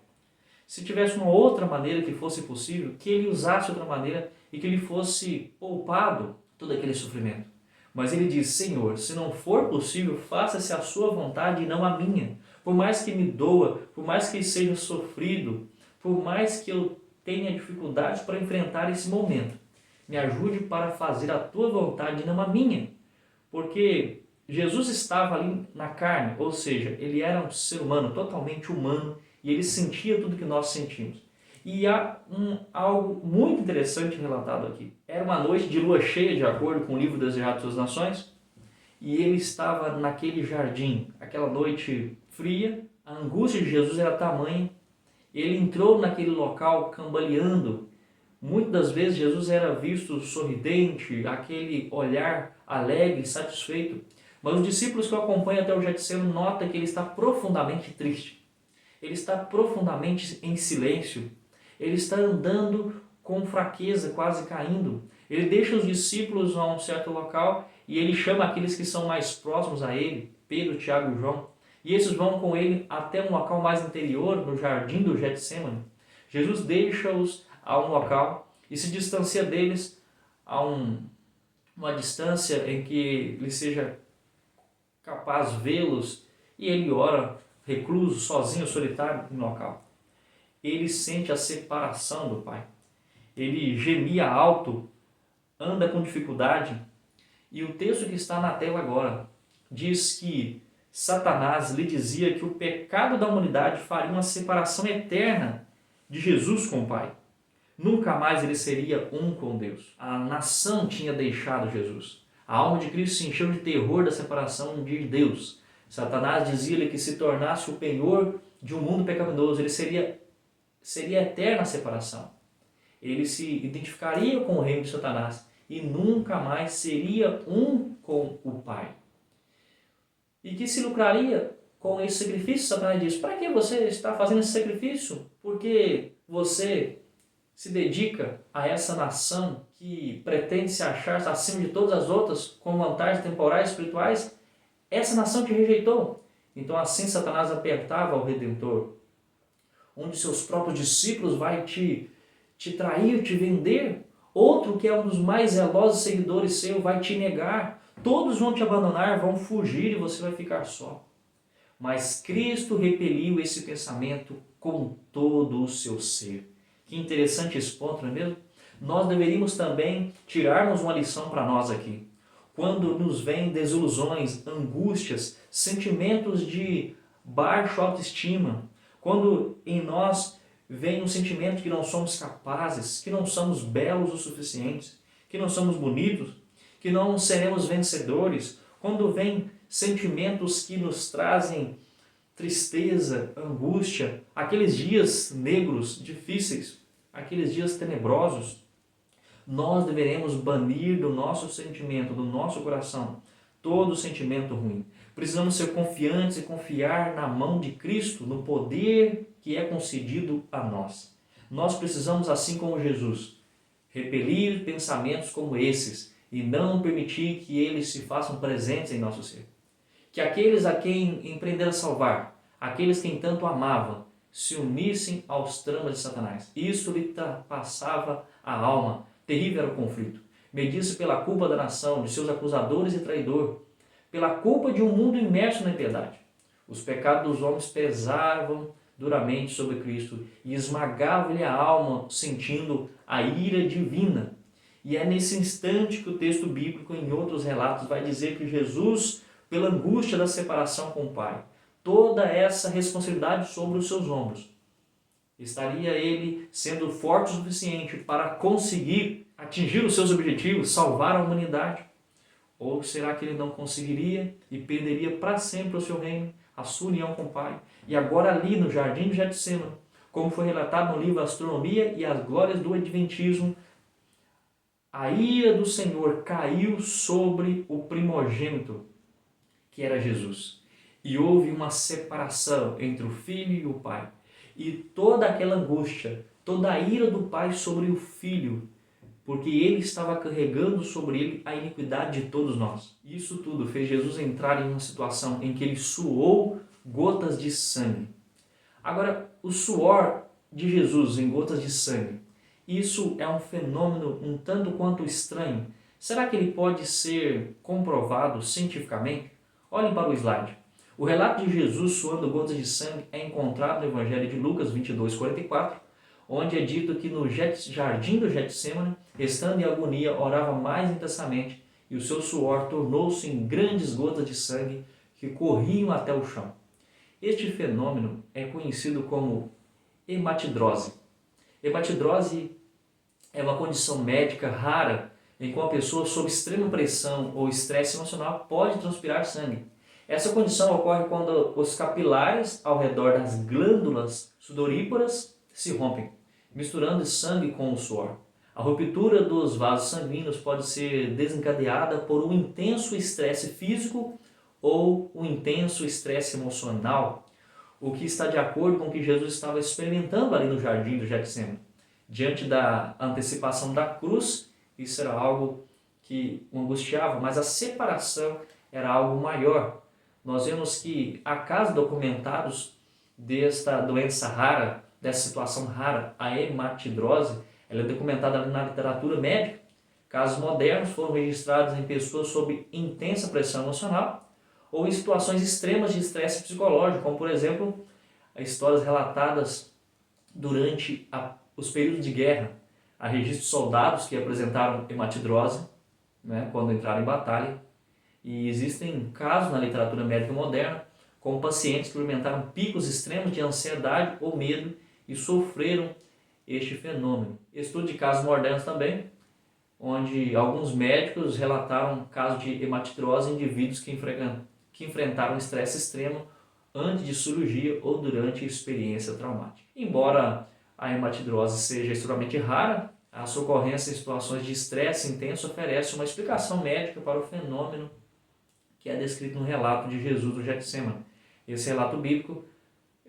[SPEAKER 2] se tivesse uma outra maneira que fosse possível, que ele usasse outra maneira e que ele fosse poupado todo aquele sofrimento. Mas ele diz: Senhor, se não for possível, faça-se a sua vontade e não a minha. Por mais que me doa, por mais que seja sofrido, por mais que eu tenha dificuldades para enfrentar esse momento, me ajude para fazer a tua vontade e não a minha. Porque Jesus estava ali na carne, ou seja, ele era um ser humano, totalmente humano, e ele sentia tudo que nós sentimos. E há algo muito interessante relatado aqui. Era uma noite de lua cheia, de acordo com o livro Desejado de Todas as Nações, e ele estava naquele jardim, aquela noite fria, a angústia de Jesus era tamanha,
[SPEAKER 3] Ele entrou naquele local cambaleando. Muitas das vezes Jesus era visto sorridente, aquele olhar alegre, satisfeito. Mas os discípulos que o acompanham até o Getsemane notam que ele está profundamente triste. Ele está profundamente em silêncio. Ele está andando com fraqueza, quase caindo. Ele deixa os discípulos a um certo local e ele chama aqueles que são mais próximos a ele, Pedro, Tiago e João. E esses vão com ele até um local mais interior, no jardim do Getsemane. Jesus deixa-os a um local e se distancia deles a uma distância em que ele seja capaz de vê-los, e ele ora recluso, sozinho, solitário no local. Ele sente a separação do Pai. Ele gemia alto, anda com dificuldade. E o texto que está na tela agora diz que Satanás lhe dizia que o pecado da humanidade faria uma separação eterna de Jesus com o Pai. Nunca mais ele seria um com Deus. A nação tinha deixado Jesus. A alma de Cristo se encheu de terror da separação de Deus. Satanás dizia-lhe que se tornasse o penhor de um mundo pecaminoso, ele seria eterna a separação. Ele se identificaria com o reino de Satanás e nunca mais seria um com o Pai. E que se lucraria com esse sacrifício? Satanás diz: para que você está fazendo esse sacrifício? Porque você se dedica a essa nação que pretende se achar acima de todas as outras com vantagens temporais e espirituais? Essa nação te rejeitou. Então assim Satanás apertava o Redentor. Um de seus próprios discípulos vai te trair, te vender. Outro que é um dos mais zelosos seguidores seu vai te negar. Todos vão te abandonar, vão fugir e você vai ficar só. Mas Cristo repeliu esse pensamento com todo o seu ser. Que interessante esse ponto, não é mesmo? Nós deveríamos também tirarmos uma lição para nós aqui. Quando nos vêm desilusões, angústias, sentimentos de baixa autoestima, quando em nós vem um sentimento que não somos capazes, que não somos belos o suficientes, que não somos bonitos, que não seremos vencedores, quando vem sentimentos que nos trazem tristeza, angústia, aqueles dias negros, difíceis, aqueles dias tenebrosos, nós deveremos banir do nosso sentimento, do nosso coração, todo sentimento ruim. Precisamos ser confiantes e confiar na mão de Cristo, no poder que é concedido a nós. Nós precisamos, assim como Jesus, repelir pensamentos como esses e não permitir que eles se façam presentes em nosso ser. Que aqueles a quem empreender a salvar, aqueles quem tanto amavam, se unissem aos tramas de Satanás. Isso lhe passava a alma. Terrível era o conflito. Media-se pela culpa da nação, de seus acusadores e traidor, pela culpa de um mundo imerso na impiedade. Os pecados dos homens pesavam duramente sobre Cristo e esmagavam-lhe a alma, sentindo a ira divina. E é nesse instante que o texto bíblico, em outros relatos, vai dizer que Jesus, pela angústia da separação com o Pai, toda essa responsabilidade sobre os seus ombros, estaria ele sendo forte o suficiente para conseguir atingir os seus objetivos, salvar a humanidade? Ou será que ele não conseguiria e perderia para sempre o seu reino, a sua união com o Pai? E agora ali no jardim de Getsemane, como foi relatado no livro Astronomia e as Glórias do Adventismo, a ira do Senhor caiu sobre o primogênito, que era Jesus. E houve uma separação entre o Filho e o Pai. E toda aquela angústia, toda a ira do Pai sobre o Filho, porque ele estava carregando sobre ele a iniquidade de todos nós. Isso tudo fez Jesus entrar em uma situação em que ele suou gotas de sangue. Agora, o suor de Jesus em gotas de sangue, isso é um fenômeno um tanto quanto estranho. Será que ele pode ser comprovado cientificamente? Olhem para o slide. O relato de Jesus suando gotas de sangue é encontrado no Evangelho de Lucas 22:44, onde é dito que no jardim do Getsemane, estando em agonia, orava mais intensamente e o seu suor tornou-se em grandes gotas de sangue que corriam até o chão. Este fenômeno é conhecido como hematidrose. Hematidrose é uma condição médica rara em que uma pessoa sob extrema pressão ou estresse emocional pode transpirar sangue. Essa condição ocorre quando os capilares ao redor das glândulas sudoríparas se rompem, misturando sangue com o suor. A ruptura dos vasos sanguíneos pode ser desencadeada por um intenso estresse físico ou um intenso estresse emocional, o que está de acordo com o que Jesus estava experimentando ali no jardim do Getsemane. Diante da antecipação da cruz, isso era algo que o angustiava, mas a separação era algo maior. Nós vemos que há casos documentados desta doença rara, dessa situação rara, a hematidrose. Ela é documentada na literatura médica. Casos modernos foram registrados em pessoas sob intensa pressão emocional ou em situações extremas de estresse psicológico, como por exemplo, histórias relatadas durante os períodos de guerra. Há registros de soldados que apresentaram hematidrose, quando entraram em batalha. E existem casos na literatura médica moderna com pacientes que experimentaram picos extremos de ansiedade ou medo e sofreram este fenômeno. Estudo de casos modernos também, onde alguns médicos relataram casos de hematidrose em indivíduos que enfrentaram estresse extremo antes de cirurgia ou durante a experiência traumática. Embora a hematidrose seja extremamente rara, a sua ocorrência em situações de estresse intenso oferece uma explicação médica para o fenômeno que é descrito no relato de Jesus no Getsemane. Esse relato bíblico,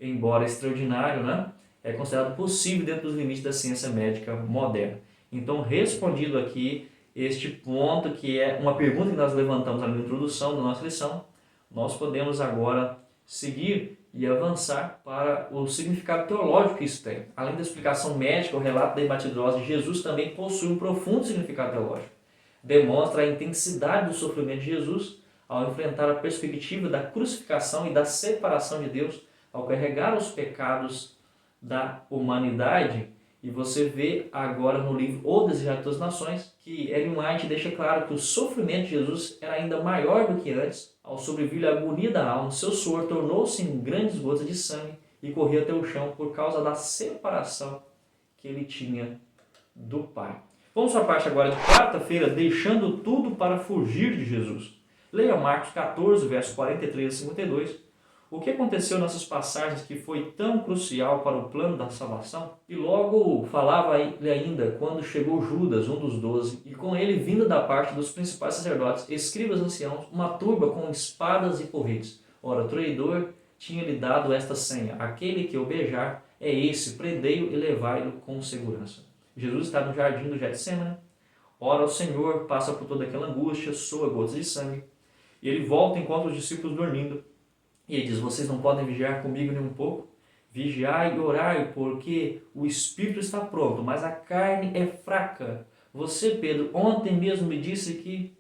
[SPEAKER 3] embora extraordinário, é considerado possível dentro dos limites da ciência médica moderna. Então, respondido aqui este ponto, que é uma pergunta que nós levantamos na introdução da nossa lição, nós podemos agora seguir e avançar para o significado teológico que isso tem. Além da explicação médica, o relato da hematidrose de Jesus também possui um profundo significado teológico. Demonstra a intensidade do sofrimento de Jesus ao enfrentar a perspectiva da crucificação e da separação de Deus, ao carregar os pecados da humanidade. E você vê agora no livro O Desejado das Nações que Ellen White deixa claro que o sofrimento de Jesus era ainda maior do que antes. Ao sobrevir a agonia da alma, seu suor tornou-se em grandes gotas de sangue e corria até o chão por causa da separação que ele tinha do Pai. Vamos para a parte agora de quarta-feira, deixando tudo para fugir de Jesus. Leia Marcos 14, versos 43 a 52. O que aconteceu nessas passagens que foi tão crucial para o plano da salvação? E logo falava ele ainda quando chegou Judas, um dos 12, e com ele, vindo da parte dos principais sacerdotes, escribas anciãos, uma turba com espadas e porretes. Ora, o traidor tinha-lhe dado esta senha: aquele que o beijar é esse, prendei-o e levai-o com segurança. Jesus está no jardim do Getsemane. Ora, o Senhor passa por toda aquela angústia, soa gotas de sangue, e ele volta e encontra os discípulos dormindo. E ele diz: vocês não podem vigiar comigo nem um pouco? Vigiai e orai, porque o espírito está pronto, mas a carne é fraca. Você, Pedro, ontem mesmo me disse que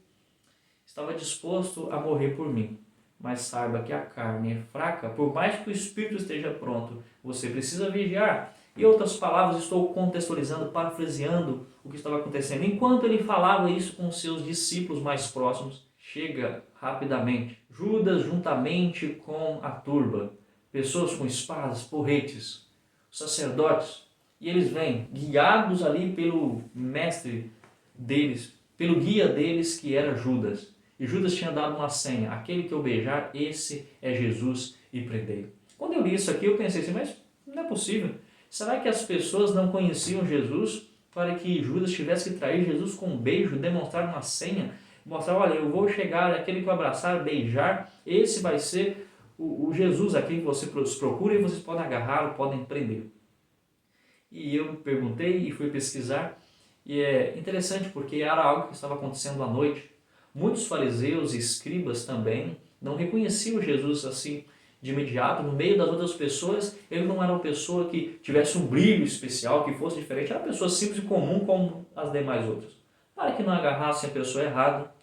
[SPEAKER 3] estava disposto a morrer por mim. Mas saiba que a carne é fraca. Por mais que o espírito esteja pronto, você precisa vigiar. Em outras palavras, estou contextualizando, parafraseando o que estava acontecendo. Enquanto ele falava isso com seus discípulos mais próximos, chega rapidamente Judas juntamente com a turba, pessoas com espadas, porretes, sacerdotes, e eles vêm guiados ali pelo mestre deles, pelo guia deles, que era Judas. E Judas tinha dado uma senha: aquele que eu beijar, esse é Jesus, e prendei-o. Quando eu li isso aqui, eu pensei assim, mas não é possível. Será que as pessoas não conheciam Jesus para que Judas tivesse que trair Jesus com um beijo, demonstrar uma senha? Mostrar: olha, eu vou chegar, aquele que eu abraçar, beijar, esse vai ser o Jesus a quem você procura, e vocês podem agarrá-lo, podem prendê-lo. E eu perguntei e fui pesquisar, e é interessante porque era algo que estava acontecendo à noite. Muitos fariseus e escribas também não reconheciam Jesus assim de imediato. No meio das outras pessoas, ele não era uma pessoa que tivesse um brilho especial, que fosse diferente, era uma pessoa simples e comum como as demais outras. Para que não agarrassem a pessoa errada,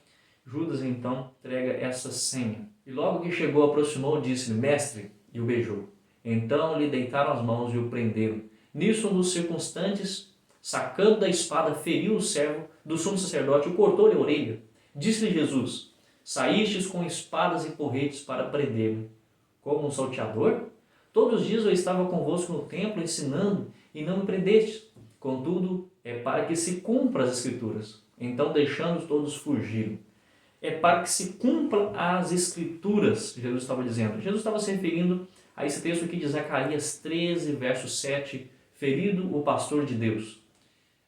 [SPEAKER 3] Judas então entrega essa senha. E logo que chegou, aproximou, disse-lhe: mestre, e o beijou. Então lhe deitaram as mãos e o prenderam. Nisso, um dos circunstantes, sacando da espada, feriu o servo do sumo sacerdote e cortou-lhe a orelha. Disse-lhe Jesus: saístes com espadas e porretes para prender-me, como um salteador? Todos os dias eu estava convosco no templo ensinando, e não me prendestes. Contudo, é para que se cumpra as Escrituras. Então, deixando todos, fugiram. é para que se cumpram as Escrituras, Jesus estava dizendo. Jesus estava se referindo a esse texto aqui de Zacarias 13, verso 7, ferido o pastor de Deus.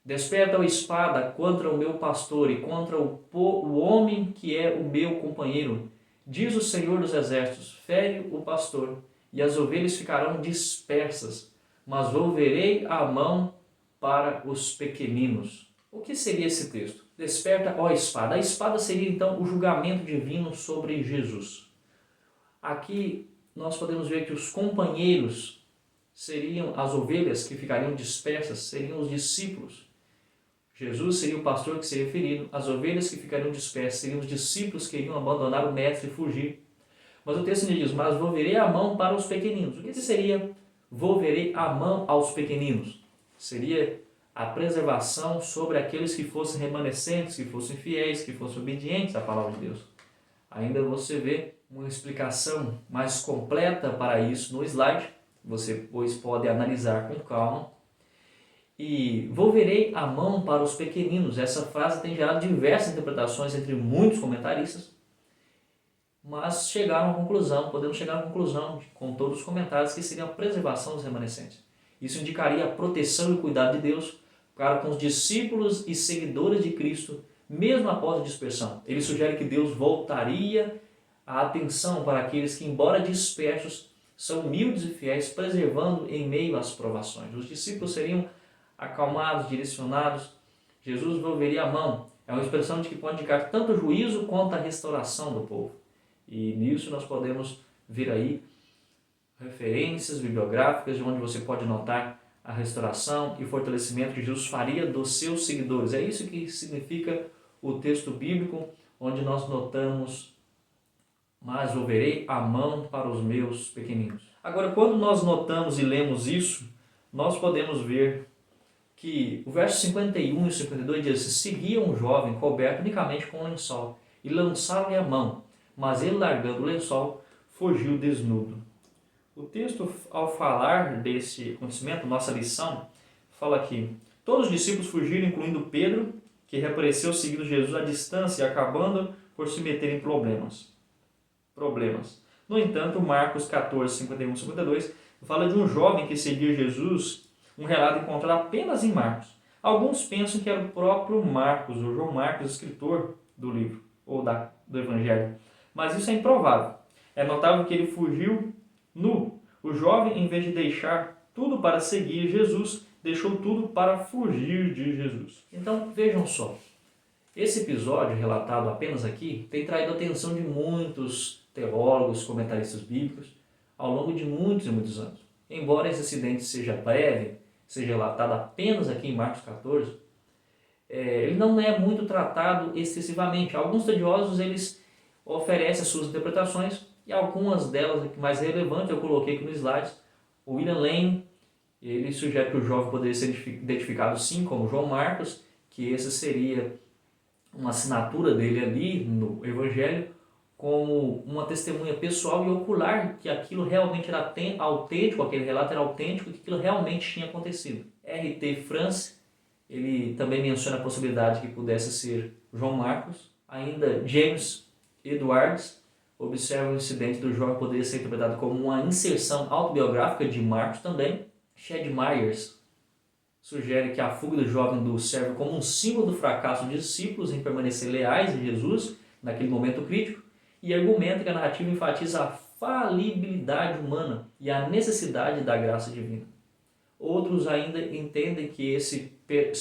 [SPEAKER 3] Desperta a espada contra o meu pastor e contra o homem que é o meu companheiro. Diz o Senhor dos Exércitos, fere o pastor, e as ovelhas ficarão dispersas, mas volverei a mão para os pequeninos. O que seria esse texto? Desperta, ó espada. A espada seria então o julgamento divino sobre Jesus. Aqui nós podemos ver que os companheiros seriam as ovelhas que ficariam dispersas, seriam os discípulos. Jesus seria o pastor que seria ferido, as ovelhas que ficariam dispersas seriam os discípulos que iriam abandonar o mestre e fugir. Mas o texto diz, mas volverei a mão para os pequeninos. O que seria volverei a mão aos pequeninos? Seria a preservação sobre aqueles que fossem remanescentes, que fossem fiéis, que fossem obedientes à palavra de Deus. Ainda você vê uma explicação mais completa para isso no slide, você depois pode analisar com calma. E volverei a mão para os pequeninos. Essa frase tem gerado diversas interpretações entre muitos comentaristas, mas chegaram à conclusão, podemos chegar à conclusão, com todos os comentários, que seria a preservação dos remanescentes. Isso indicaria a proteção e o cuidado de Deus para com os discípulos e seguidores de Cristo, mesmo após a dispersão. Ele sugere que Deus voltaria a atenção para aqueles que, embora dispersos, são humildes e fiéis, preservando em meio às provações. Os discípulos seriam acalmados, direcionados. Jesus volveria a mão. É uma expressão de que pode indicar tanto o juízo quanto a restauração do povo. E nisso nós podemos ver aí referências bibliográficas onde você pode notar a restauração e fortalecimento que Jesus faria dos seus seguidores. É isso que significa o texto bíblico, onde nós notamos, mas volverei a mão para os meus pequeninos. Agora, quando nós notamos e lemos isso, nós podemos ver que o verso 51 e 52 diz, seguia um jovem coberto unicamente com um lençol e lançaram-lhe a mão, mas ele, largando o lençol, fugiu desnudo. O texto, ao falar desse acontecimento, nossa lição, fala aqui, todos os discípulos fugiram, incluindo Pedro, que reapareceu seguindo Jesus à distância e acabando por se meter em problemas. No entanto, Marcos 14, 51 e 52, fala de um jovem que seguia Jesus, um relato encontrado apenas em Marcos. Alguns pensam que era o próprio Marcos, o João Marcos, escritor do livro, ou do Evangelho. Mas isso é improvável. É notável que ele fugiu nu. O jovem, em vez de deixar tudo para seguir Jesus, deixou tudo para fugir de Jesus. Então, vejam só. Esse episódio, relatado apenas aqui, tem traído a atenção de muitos teólogos, comentaristas bíblicos, ao longo de muitos e muitos anos. Embora esse acidente seja breve, seja relatado apenas aqui em Marcos 14, ele não é muito tratado excessivamente. Alguns estudiosos, eles oferecem as suas interpretações, e algumas delas mais relevantes eu coloquei aqui no slide. O William Lane, ele sugere que o jovem poderia ser identificado sim como João Marcos, que essa seria uma assinatura dele ali no Evangelho, como uma testemunha pessoal e ocular que aquilo realmente era autêntico, aquele relato era autêntico, que aquilo realmente tinha acontecido. R.T. France, ele também menciona a possibilidade que pudesse ser João Marcos. Ainda James Edwards observa o incidente do jovem poderia ser interpretado como uma inserção autobiográfica de Marcos também. Chad Myers sugere que a fuga do jovem serve como um símbolo do fracasso dos discípulos em permanecer leais a Jesus naquele momento crítico, e argumenta que a narrativa enfatiza a falibilidade humana e a necessidade da graça divina. Outros ainda entendem que esse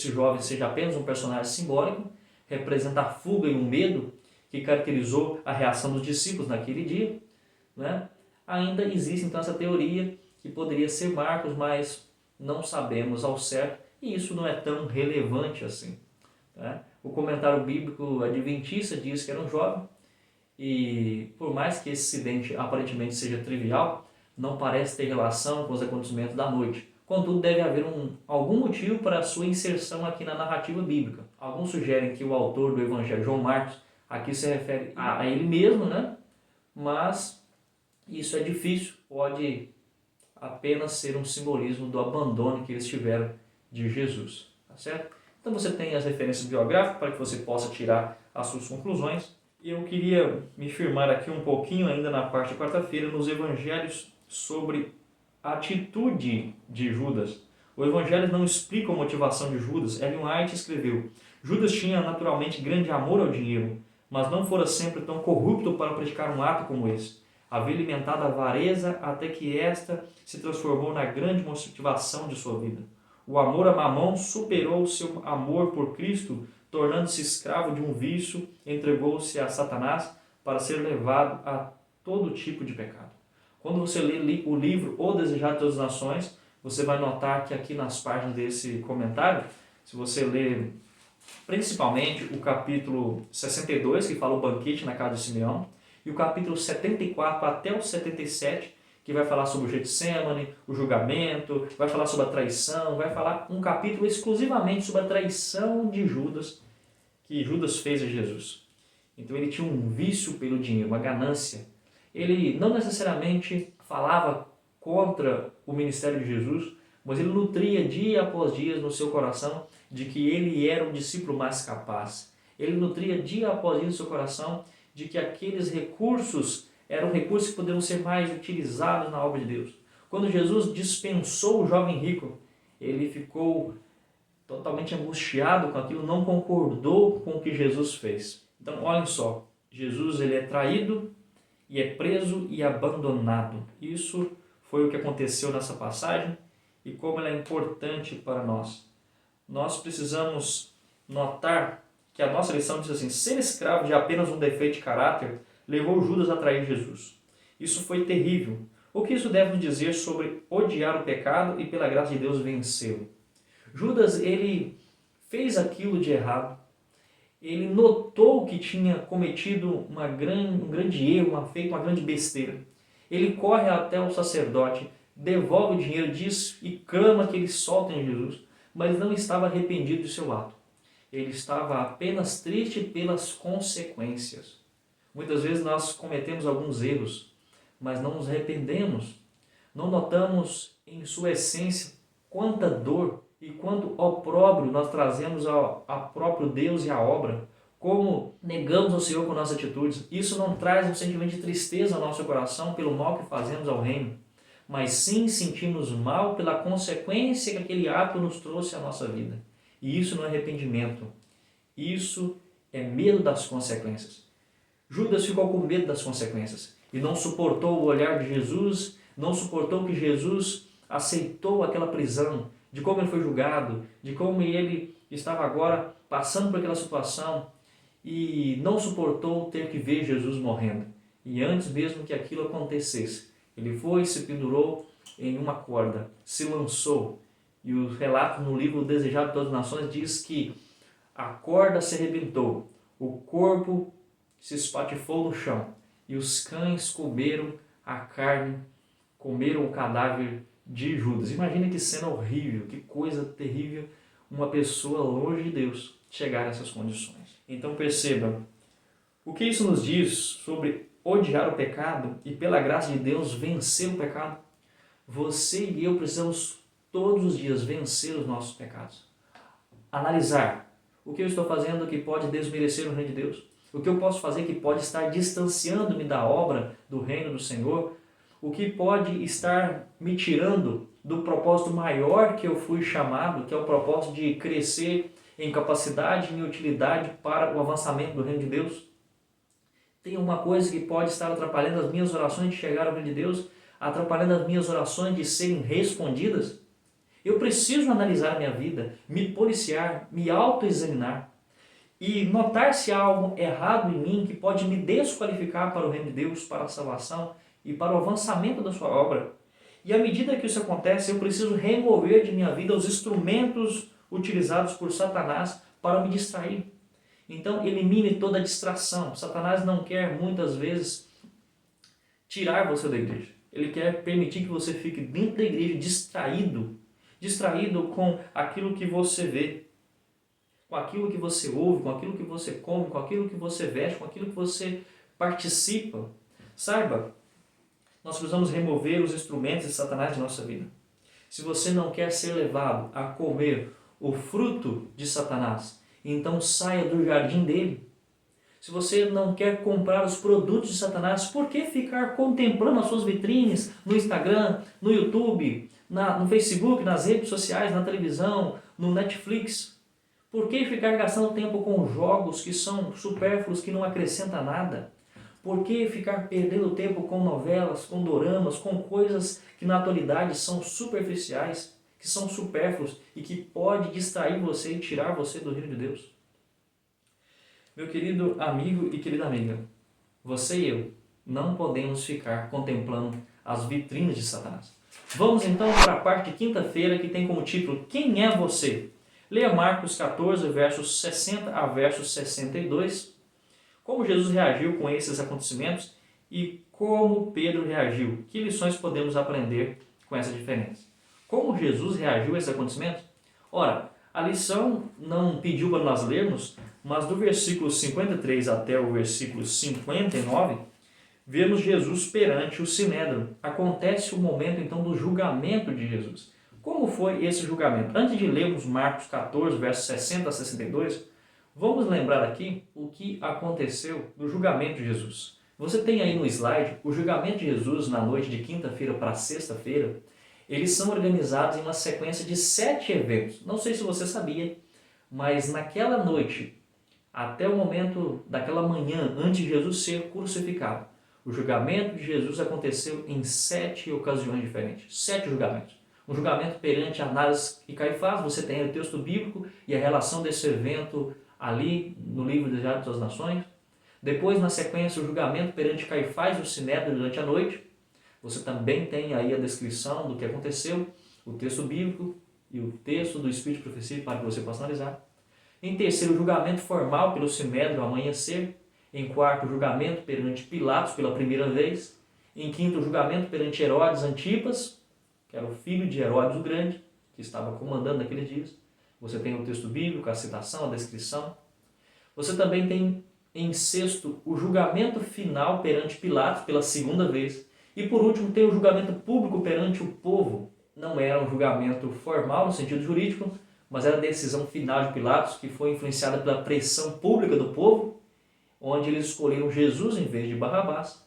[SPEAKER 3] jovem seja apenas um personagem simbólico, representa a fuga e o medo que caracterizou a reação dos discípulos naquele dia. Né? Ainda existe então essa teoria que poderia ser Marcos, mas não sabemos ao certo, e isso não é tão relevante assim. Né? O comentário bíblico adventista diz que era um jovem, e por mais que esse acidente aparentemente seja trivial, não parece ter relação com os acontecimentos da noite. Contudo, deve haver algum motivo para a sua inserção aqui na narrativa bíblica. Alguns sugerem que o autor do Evangelho, João Marcos, aqui se refere a ele mesmo, né? Mas isso é difícil, pode apenas ser um simbolismo do abandono que eles tiveram de Jesus. Tá certo? Então você tem as referências biográficas para que você possa tirar as suas conclusões. Eu queria me firmar aqui um pouquinho ainda na parte de quarta-feira nos evangelhos sobre a atitude de Judas. O evangelho não explica a motivação de Judas. Ellen White escreveu: Judas tinha naturalmente grande amor ao dinheiro, mas não fora sempre tão corrupto para praticar um ato como esse. Havia alimentado a avareza até que esta se transformou na grande motivação de sua vida. O amor a Mamão superou o seu amor por Cristo, tornando-se escravo de um vício, entregou-se a Satanás para ser levado a todo tipo de pecado. Quando você lê o livro O Desejado de Todas as Nações, você vai notar que aqui nas páginas desse comentário, se você ler principalmente o capítulo 62, que fala o banquete na casa de Simeão, e o capítulo 74 até o 77, que vai falar sobre o Getsemane, o julgamento, vai falar sobre a traição, vai falar um capítulo exclusivamente sobre a traição de Judas, que Judas fez a Jesus. Então ele tinha um vício pelo dinheiro, uma ganância. Ele não necessariamente falava contra o ministério de Jesus, mas ele nutria dia após dia no seu coração de que ele era o discípulo mais capaz. Ele nutria dia após dia no seu coração de que aqueles recursos eram recursos que poderiam ser mais utilizados na obra de Deus. Quando Jesus dispensou o jovem rico, ele ficou totalmente angustiado com aquilo, não concordou com o que Jesus fez. Então, olhem só, Jesus ele é traído e é preso e abandonado. Isso foi o que aconteceu nessa passagem e como ela é importante para nós. Nós precisamos notar que a nossa lição diz assim: ser escravo de apenas um defeito de caráter levou Judas a trair Jesus. Isso foi terrível. O que isso deve nos dizer sobre odiar o pecado e pela graça de Deus vencê-lo? Judas, ele fez aquilo de errado. Ele notou que tinha cometido um grande erro, feito uma grande besteira. Ele corre até o sacerdote, devolve o dinheiro, diz e clama que ele soltem Jesus, mas não estava arrependido do seu ato. Ele estava apenas triste pelas consequências. Muitas vezes nós cometemos alguns erros, mas não nos arrependemos. Não notamos em sua essência quanta dor e quanto opróbrio nós trazemos a próprio Deus e à obra. Como negamos ao Senhor com nossas atitudes. Isso não traz um sentimento de tristeza ao nosso coração pelo mal que fazemos ao reino, mas sim sentimos mal pela consequência que aquele ato nos trouxe à nossa vida. E isso não é arrependimento. Isso é medo das consequências. Judas ficou com medo das consequências e não suportou o olhar de Jesus, não suportou que Jesus aceitou aquela prisão, de como ele foi julgado, de como ele estava agora passando por aquela situação e não suportou ter que ver Jesus morrendo. E antes mesmo que aquilo acontecesse, ele foi e se pendurou em uma corda, se lançou. E o relato no livro O Desejado de Todas as Nações diz que a corda se arrebentou, o corpo se espatifou no chão e os cães comeram a carne, comeram o cadáver de Judas. Imagina que cena horrível, que coisa terrível uma pessoa longe de Deus chegar a essas condições. Então perceba, o que isso nos diz sobre odiar o pecado e pela graça de Deus vencer o pecado? Você e eu precisamos todos os dias vencer os nossos pecados. Analisar o que eu estou fazendo que pode desmerecer o reino de Deus, o que eu posso fazer que pode estar distanciando-me da obra do reino do Senhor, o que pode estar me tirando do propósito maior que eu fui chamado, que é o propósito de crescer em capacidade e em utilidade para o avançamento do reino de Deus. Tem uma coisa que pode estar atrapalhando as minhas orações de chegar ao reino de Deus, atrapalhando as minhas orações de serem respondidas. Eu preciso analisar a minha vida, me policiar, me autoexaminar e notar se há algo errado em mim que pode me desqualificar para o reino de Deus, para a salvação e para o avançamento da sua obra. E à medida que isso acontece, eu preciso remover de minha vida os instrumentos utilizados por Satanás para me distrair. Então, elimine toda a distração. Satanás não quer, muitas vezes, tirar você da igreja. Ele quer permitir que você fique dentro da igreja distraído com aquilo que você vê, com aquilo que você ouve, com aquilo que você come, com aquilo que você veste, com aquilo que você participa. Saiba, nós precisamos remover os instrumentos de Satanás de nossa vida. Se você não quer ser levado a comer o fruto de Satanás, então saia do jardim dele. se você não quer comprar os produtos de Satanás, por que ficar contemplando as suas vitrines no Instagram, no YouTube, no Facebook, nas redes sociais, na televisão, no Netflix? Por que ficar gastando tempo com jogos que são supérfluos, que não acrescentam nada? Por que ficar perdendo tempo com novelas, com doramas, com coisas que na atualidade são superficiais, que são supérfluos e que pode distrair você e tirar você do reino de Deus? Meu querido amigo e querida amiga, você e eu não podemos ficar contemplando as vitrines de Satanás. Vamos então para a parte de quinta-feira, que tem como título Quem é você? Leia Marcos 14, versos 60 a versos 62. Como Jesus reagiu com esses acontecimentos e como Pedro reagiu. Que lições podemos aprender com essa diferença? Como Jesus reagiu a esses acontecimentos? Ora, a lição não pediu para nós lermos, mas do versículo 53 até o versículo 59, vemos Jesus perante o Sinédrio. Acontece o momento então do julgamento de Jesus. Como foi esse julgamento? Antes de lermos Marcos 14, versos 60 a 62, vamos lembrar aqui o que aconteceu no julgamento de Jesus. Você tem aí no slide o julgamento de Jesus na noite de quinta-feira para sexta-feira. Eles são organizados em uma sequência de 7 eventos. Não sei se você sabia, mas naquela noite, até o momento daquela manhã, antes de Jesus ser crucificado, o julgamento de Jesus aconteceu em 7 ocasiões diferentes. 7 julgamentos. Um julgamento perante Anás e Caifás, você tem o texto bíblico e a relação desse evento ali no livro dos Atos das Nações. Depois, na sequência, o julgamento perante Caifás e o Sinédrio durante a noite. Você também tem aí a descrição do que aconteceu, o texto bíblico e o texto do Espírito de Profecia para que você possa analisar. Em terceiro, o julgamento formal pelo Sinédrio ao amanhecer. Em quarto, o julgamento perante Pilatos pela primeira vez. Em quinto, o julgamento perante Herodes Antipas, que era o filho de Herodes o Grande, que estava comandando naqueles dias. Você tem o texto bíblico, a citação, a descrição. Você também tem, em sexto, o julgamento final perante Pilatos pela segunda vez. E por último, tem o julgamento público perante o povo. Não era um julgamento formal no sentido jurídico, mas era a decisão final de Pilatos, que foi influenciada pela pressão pública do povo, onde eles escolheram Jesus em vez de Barrabás.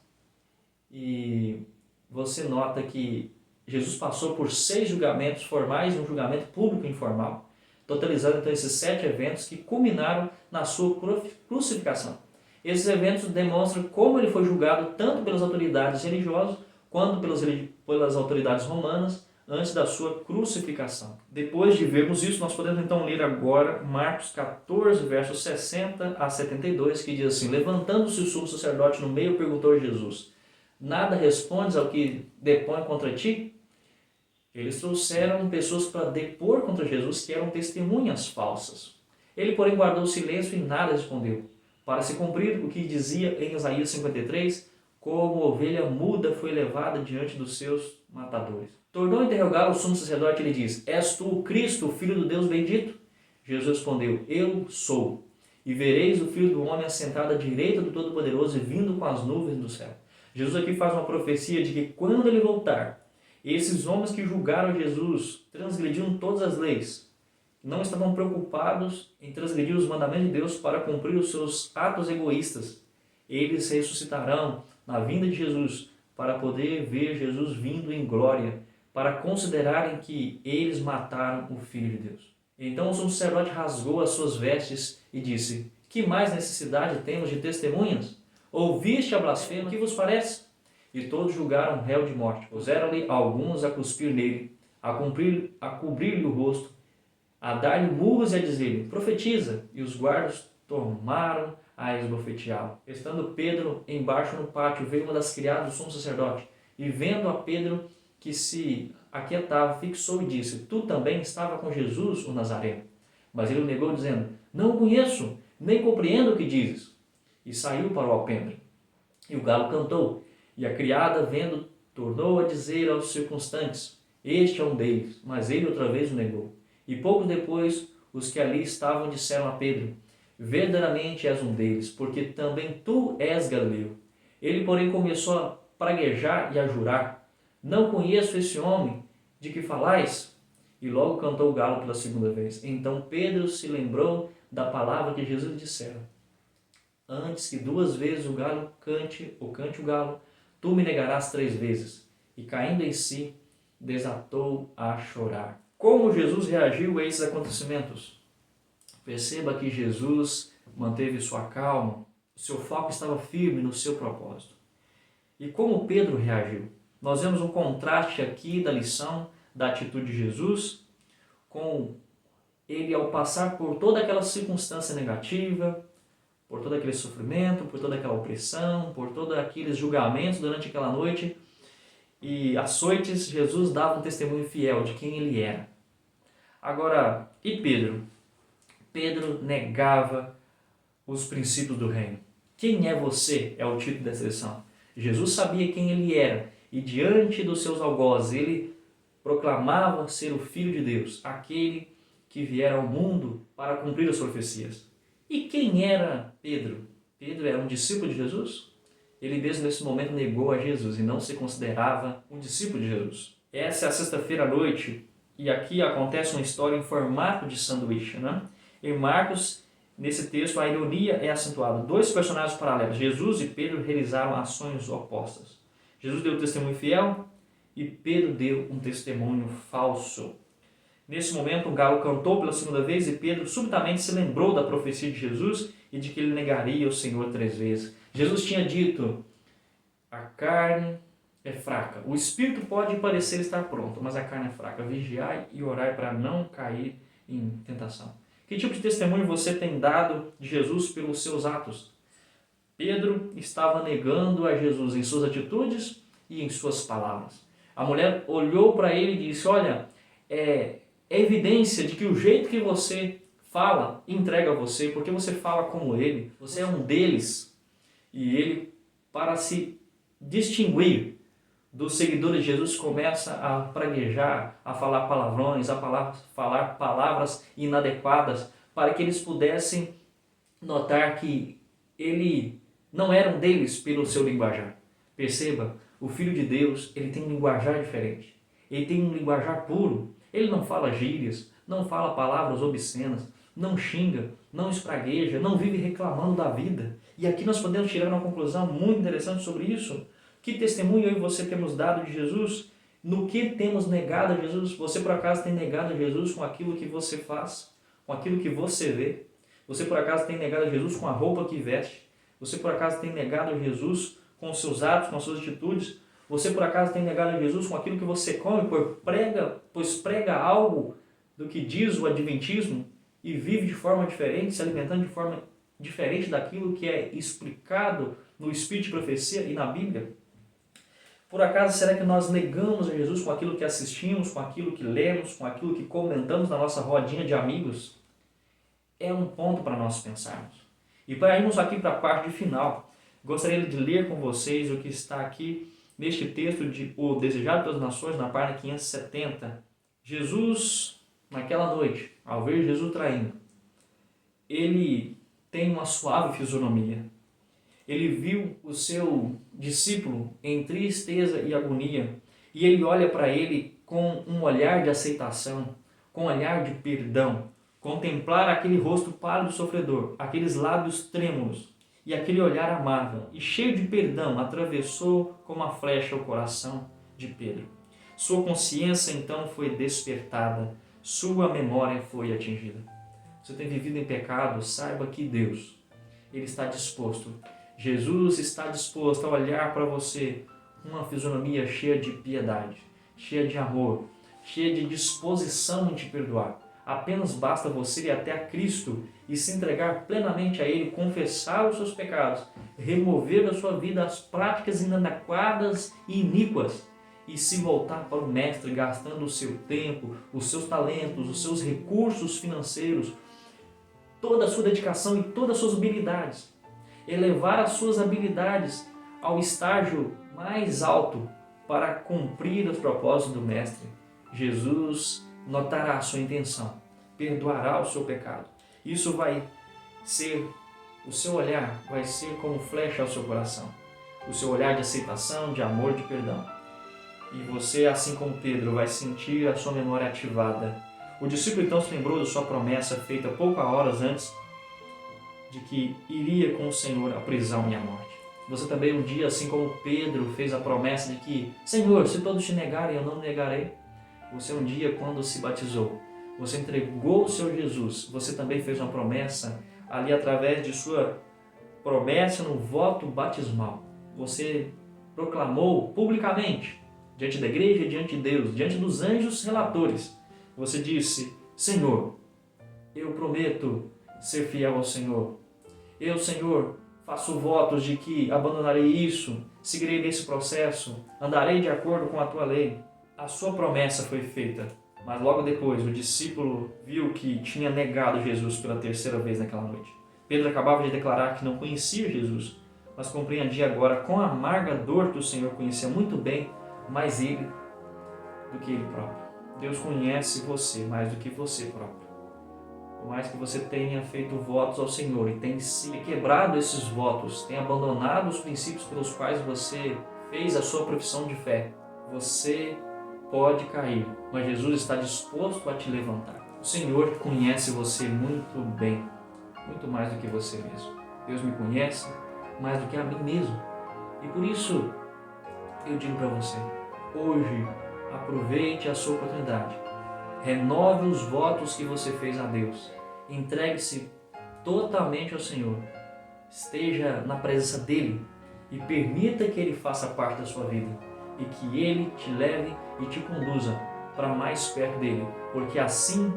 [SPEAKER 3] E você nota que Jesus passou por 6 julgamentos formais e um julgamento público informal, totalizando então esses 7 eventos que culminaram na sua crucificação. Esses eventos demonstram como ele foi julgado tanto pelas autoridades religiosas quanto pelas autoridades romanas antes da sua crucificação. Depois de vermos isso, nós podemos então ler agora Marcos 14, versos 60 a 72, que diz assim: Levantando-se o sumo sacerdote no meio, perguntou a Jesus: Nada respondes ao que depõe contra ti? Eles trouxeram pessoas para depor contra Jesus que eram testemunhas falsas. Ele, porém, guardou silêncio e nada respondeu, para se cumprir o que dizia em Isaías 53, como ovelha muda foi levada diante dos seus matadores. Tornou a interrogá-lo o sumo sacerdote e lhe diz: És tu o Cristo, o Filho do Deus bendito? Jesus respondeu: Eu sou. E vereis o Filho do Homem assentado à direita do Todo-Poderoso e vindo com as nuvens do céu. Jesus aqui faz uma profecia de que quando ele voltar, esses homens que julgaram Jesus, transgrediram todas as leis, não estavam preocupados em transgredir os mandamentos de Deus para cumprir os seus atos egoístas. Eles ressuscitarão na vinda de Jesus para poder ver Jesus vindo em glória, para considerarem que eles mataram o Filho de Deus. Então o sumo sacerdote rasgou as suas vestes e disse: Que mais necessidade temos de testemunhas? Ouviste a blasfêmia, o que vos parece? E todos julgaram réu de morte. Puseram-lhe alguns a cuspir nele, a cobrir-lhe o rosto, a dar-lhe murros e a dizer-lhe: Profetiza! E os guardas tomaram a esbofeteá-lo. Estando Pedro embaixo no pátio, veio uma das criadas do sumo sacerdote, e vendo a Pedro que se aquietava, fixou e disse: Tu também estava com Jesus, o Nazareno. Mas ele o negou, dizendo: Não o conheço, nem compreendo o que dizes. E saiu para o alpendre. E o galo cantou. E a criada, vendo, tornou a dizer aos circunstantes: Este é um deles. Mas ele outra vez o negou. E pouco depois, os que ali estavam disseram a Pedro: Verdadeiramente és um deles, porque também tu és galileu. Ele, porém, começou a praguejar e a jurar: Não conheço esse homem de que falais. E logo cantou o galo pela segunda vez. Então Pedro se lembrou da palavra que Jesus lhe dissera: antes que 2 vezes o galo cante o galo, tu me negarás 3 vezes. E caindo em si, desatou a chorar. Como Jesus reagiu a esses acontecimentos? Perceba que Jesus manteve sua calma, o seu foco estava firme no seu propósito. E como Pedro reagiu? Nós vemos um contraste aqui da lição, da atitude de Jesus, com ele ao passar por toda aquela circunstância negativa, por todo aquele sofrimento, por toda aquela opressão, por todos aqueles julgamentos durante aquela noite e açoites, Jesus dava um testemunho fiel de quem ele era. Agora, e Pedro? Pedro negava os princípios do reino. Quem é você? É o título dessa lição. Jesus sabia quem ele era e diante dos seus algozes ele proclamava ser o Filho de Deus, aquele que viera ao mundo para cumprir as profecias. E quem era Pedro? Pedro era um discípulo de Jesus? Ele mesmo nesse momento negou a Jesus e não se considerava um discípulo de Jesus. Essa é a sexta-feira à noite e aqui acontece uma história em formato de sanduíche, né? Em Marcos, nesse texto, a ironia é acentuada. 2 personagens paralelos, Jesus e Pedro, realizaram ações opostas. Jesus deu testemunho fiel e Pedro deu um testemunho falso. Nesse momento, um galo cantou pela segunda vez e Pedro subitamente se lembrou da profecia de Jesus e de que ele negaria o Senhor 3 vezes. Jesus tinha dito, a carne é fraca. O espírito pode parecer estar pronto, mas a carne é fraca. Vigiai e orai para não cair em tentação. Que tipo de testemunho você tem dado de Jesus pelos seus atos? Pedro estava negando a Jesus em suas atitudes e em suas palavras. A mulher olhou para ele e disse, olha, é evidência de que o jeito que você fala entrega a você, porque você fala como ele, você é um deles. E ele, para se distinguir dos seguidores de Jesus, começa a praguejar, a falar palavrões, a falar palavras inadequadas, para que eles pudessem notar que ele não era um deles pelo seu linguajar. Perceba, o Filho de Deus, ele tem um linguajar diferente. Ele tem um linguajar puro. Ele não fala gírias, não fala palavras obscenas, não xinga, não espragueja, não vive reclamando da vida. E aqui nós podemos tirar uma conclusão muito interessante sobre isso. Que testemunho eu e você temos dado de Jesus? No que temos negado a Jesus? Você por acaso tem negado a Jesus com aquilo que você faz? Com aquilo que você vê? Você por acaso tem negado a Jesus com a roupa que veste? Você por acaso tem negado a Jesus com os seus atos, com as suas atitudes? Você por acaso tem negado a Jesus com aquilo que você come, pois prega algo do que diz o Adventismo e vive de forma diferente, se alimentando de forma diferente daquilo que é explicado no Espírito de Profecia e na Bíblia? Por acaso, será que nós negamos a Jesus com aquilo que assistimos, com aquilo que lemos, com aquilo que comentamos na nossa rodinha de amigos? É um ponto para nós pensarmos. E para irmos aqui para a parte final, gostaria de ler com vocês o que está aqui neste texto de O Desejado das Nações, na página 570. Jesus, naquela noite, ao ver Jesus traindo, ele tem uma suave fisionomia. Ele viu o seu discípulo em tristeza e agonia, e ele olha para ele com um olhar de aceitação, com um olhar de perdão. Contemplar aquele rosto pálido e sofredor, aqueles lábios trêmulos e aquele olhar amável e cheio de perdão atravessou como uma flecha o coração de Pedro. Sua consciência então foi despertada, sua memória foi atingida. Você tem vivido em pecado, saiba que Deus, ele está disposto. Jesus está disposto a olhar para você com uma fisionomia cheia de piedade, cheia de amor, cheia de disposição em te perdoar. Apenas basta você ir até a Cristo e se entregar plenamente a Ele, confessar os seus pecados, remover da sua vida as práticas inadequadas e iníquas e se voltar para o Mestre, gastando o seu tempo, os seus talentos, os seus recursos financeiros, toda a sua dedicação e todas as suas habilidades. Elevar as suas habilidades ao estágio mais alto para cumprir os propósitos do Mestre. Jesus notará a sua intenção, perdoará o seu pecado. Isso vai ser, o seu olhar vai ser como flecha ao seu coração. O seu olhar de aceitação, de amor, de perdão. E você, assim como Pedro, vai sentir a sua memória ativada. O discípulo então se lembrou da sua promessa feita poucas horas antes de que iria com o Senhor à prisão e à morte. Você também um dia, assim como Pedro, fez a promessa de que, Senhor, se todos te negarem, eu não negarei. Você um dia, quando se batizou, você entregou o Senhor Jesus, você também fez uma promessa ali através de sua promessa no voto batismal. Você proclamou publicamente, diante da igreja e diante de Deus, diante dos anjos relatores. Você disse, Senhor, eu prometo ser fiel ao Senhor. Eu, Senhor, faço votos de que abandonarei isso, seguirei nesse processo, andarei de acordo com a tua lei. A sua promessa foi feita, mas logo depois o discípulo viu que tinha negado Jesus pela terceira vez naquela noite. Pedro acabava de declarar que não conhecia Jesus, mas compreendia agora com amarga dor que o Senhor conhecia muito bem mais ele do que ele próprio. Deus conhece você mais do que você próprio. Por mais que você tenha feito votos ao Senhor e tenha se quebrado esses votos, tenha abandonado os princípios pelos quais você fez a sua profissão de fé, você pode cair, mas Jesus está disposto a te levantar. O Senhor conhece você muito bem, muito mais do que você mesmo. Deus me conhece mais do que a mim mesmo. E por isso, eu digo para você, hoje, aproveite a sua oportunidade. Renove os votos que você fez a Deus. Entregue-se totalmente ao Senhor. Esteja na presença dEle e permita que Ele faça parte da sua vida e que Ele te leve e te conduza para mais perto dEle. Porque assim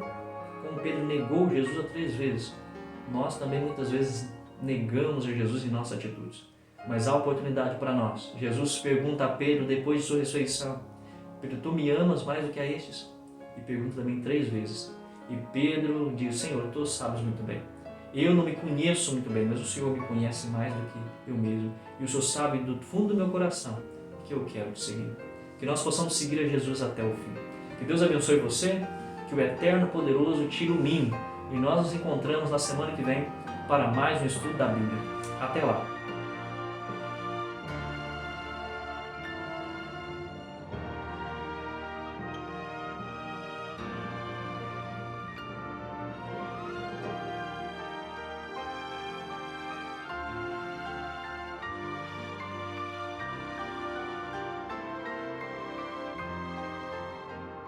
[SPEAKER 3] como Pedro negou Jesus 3 vezes, nós também muitas vezes negamos a Jesus em nossas atitudes. Mas há oportunidade para nós. Jesus pergunta a Pedro depois de sua ressurreição, Pedro, tu me amas mais do que a estes? E pergunta também 3 vezes. E Pedro diz, Senhor, tu sabes muito bem. Eu não me conheço muito bem, mas o Senhor me conhece mais do que eu mesmo. E o Senhor sabe do fundo do meu coração que eu quero te seguir. Que nós possamos seguir a Jesus até o fim. Que Deus abençoe você, que o Eterno Poderoso te ilumine. E nós nos encontramos na semana que vem para mais um estudo da Bíblia. Até lá!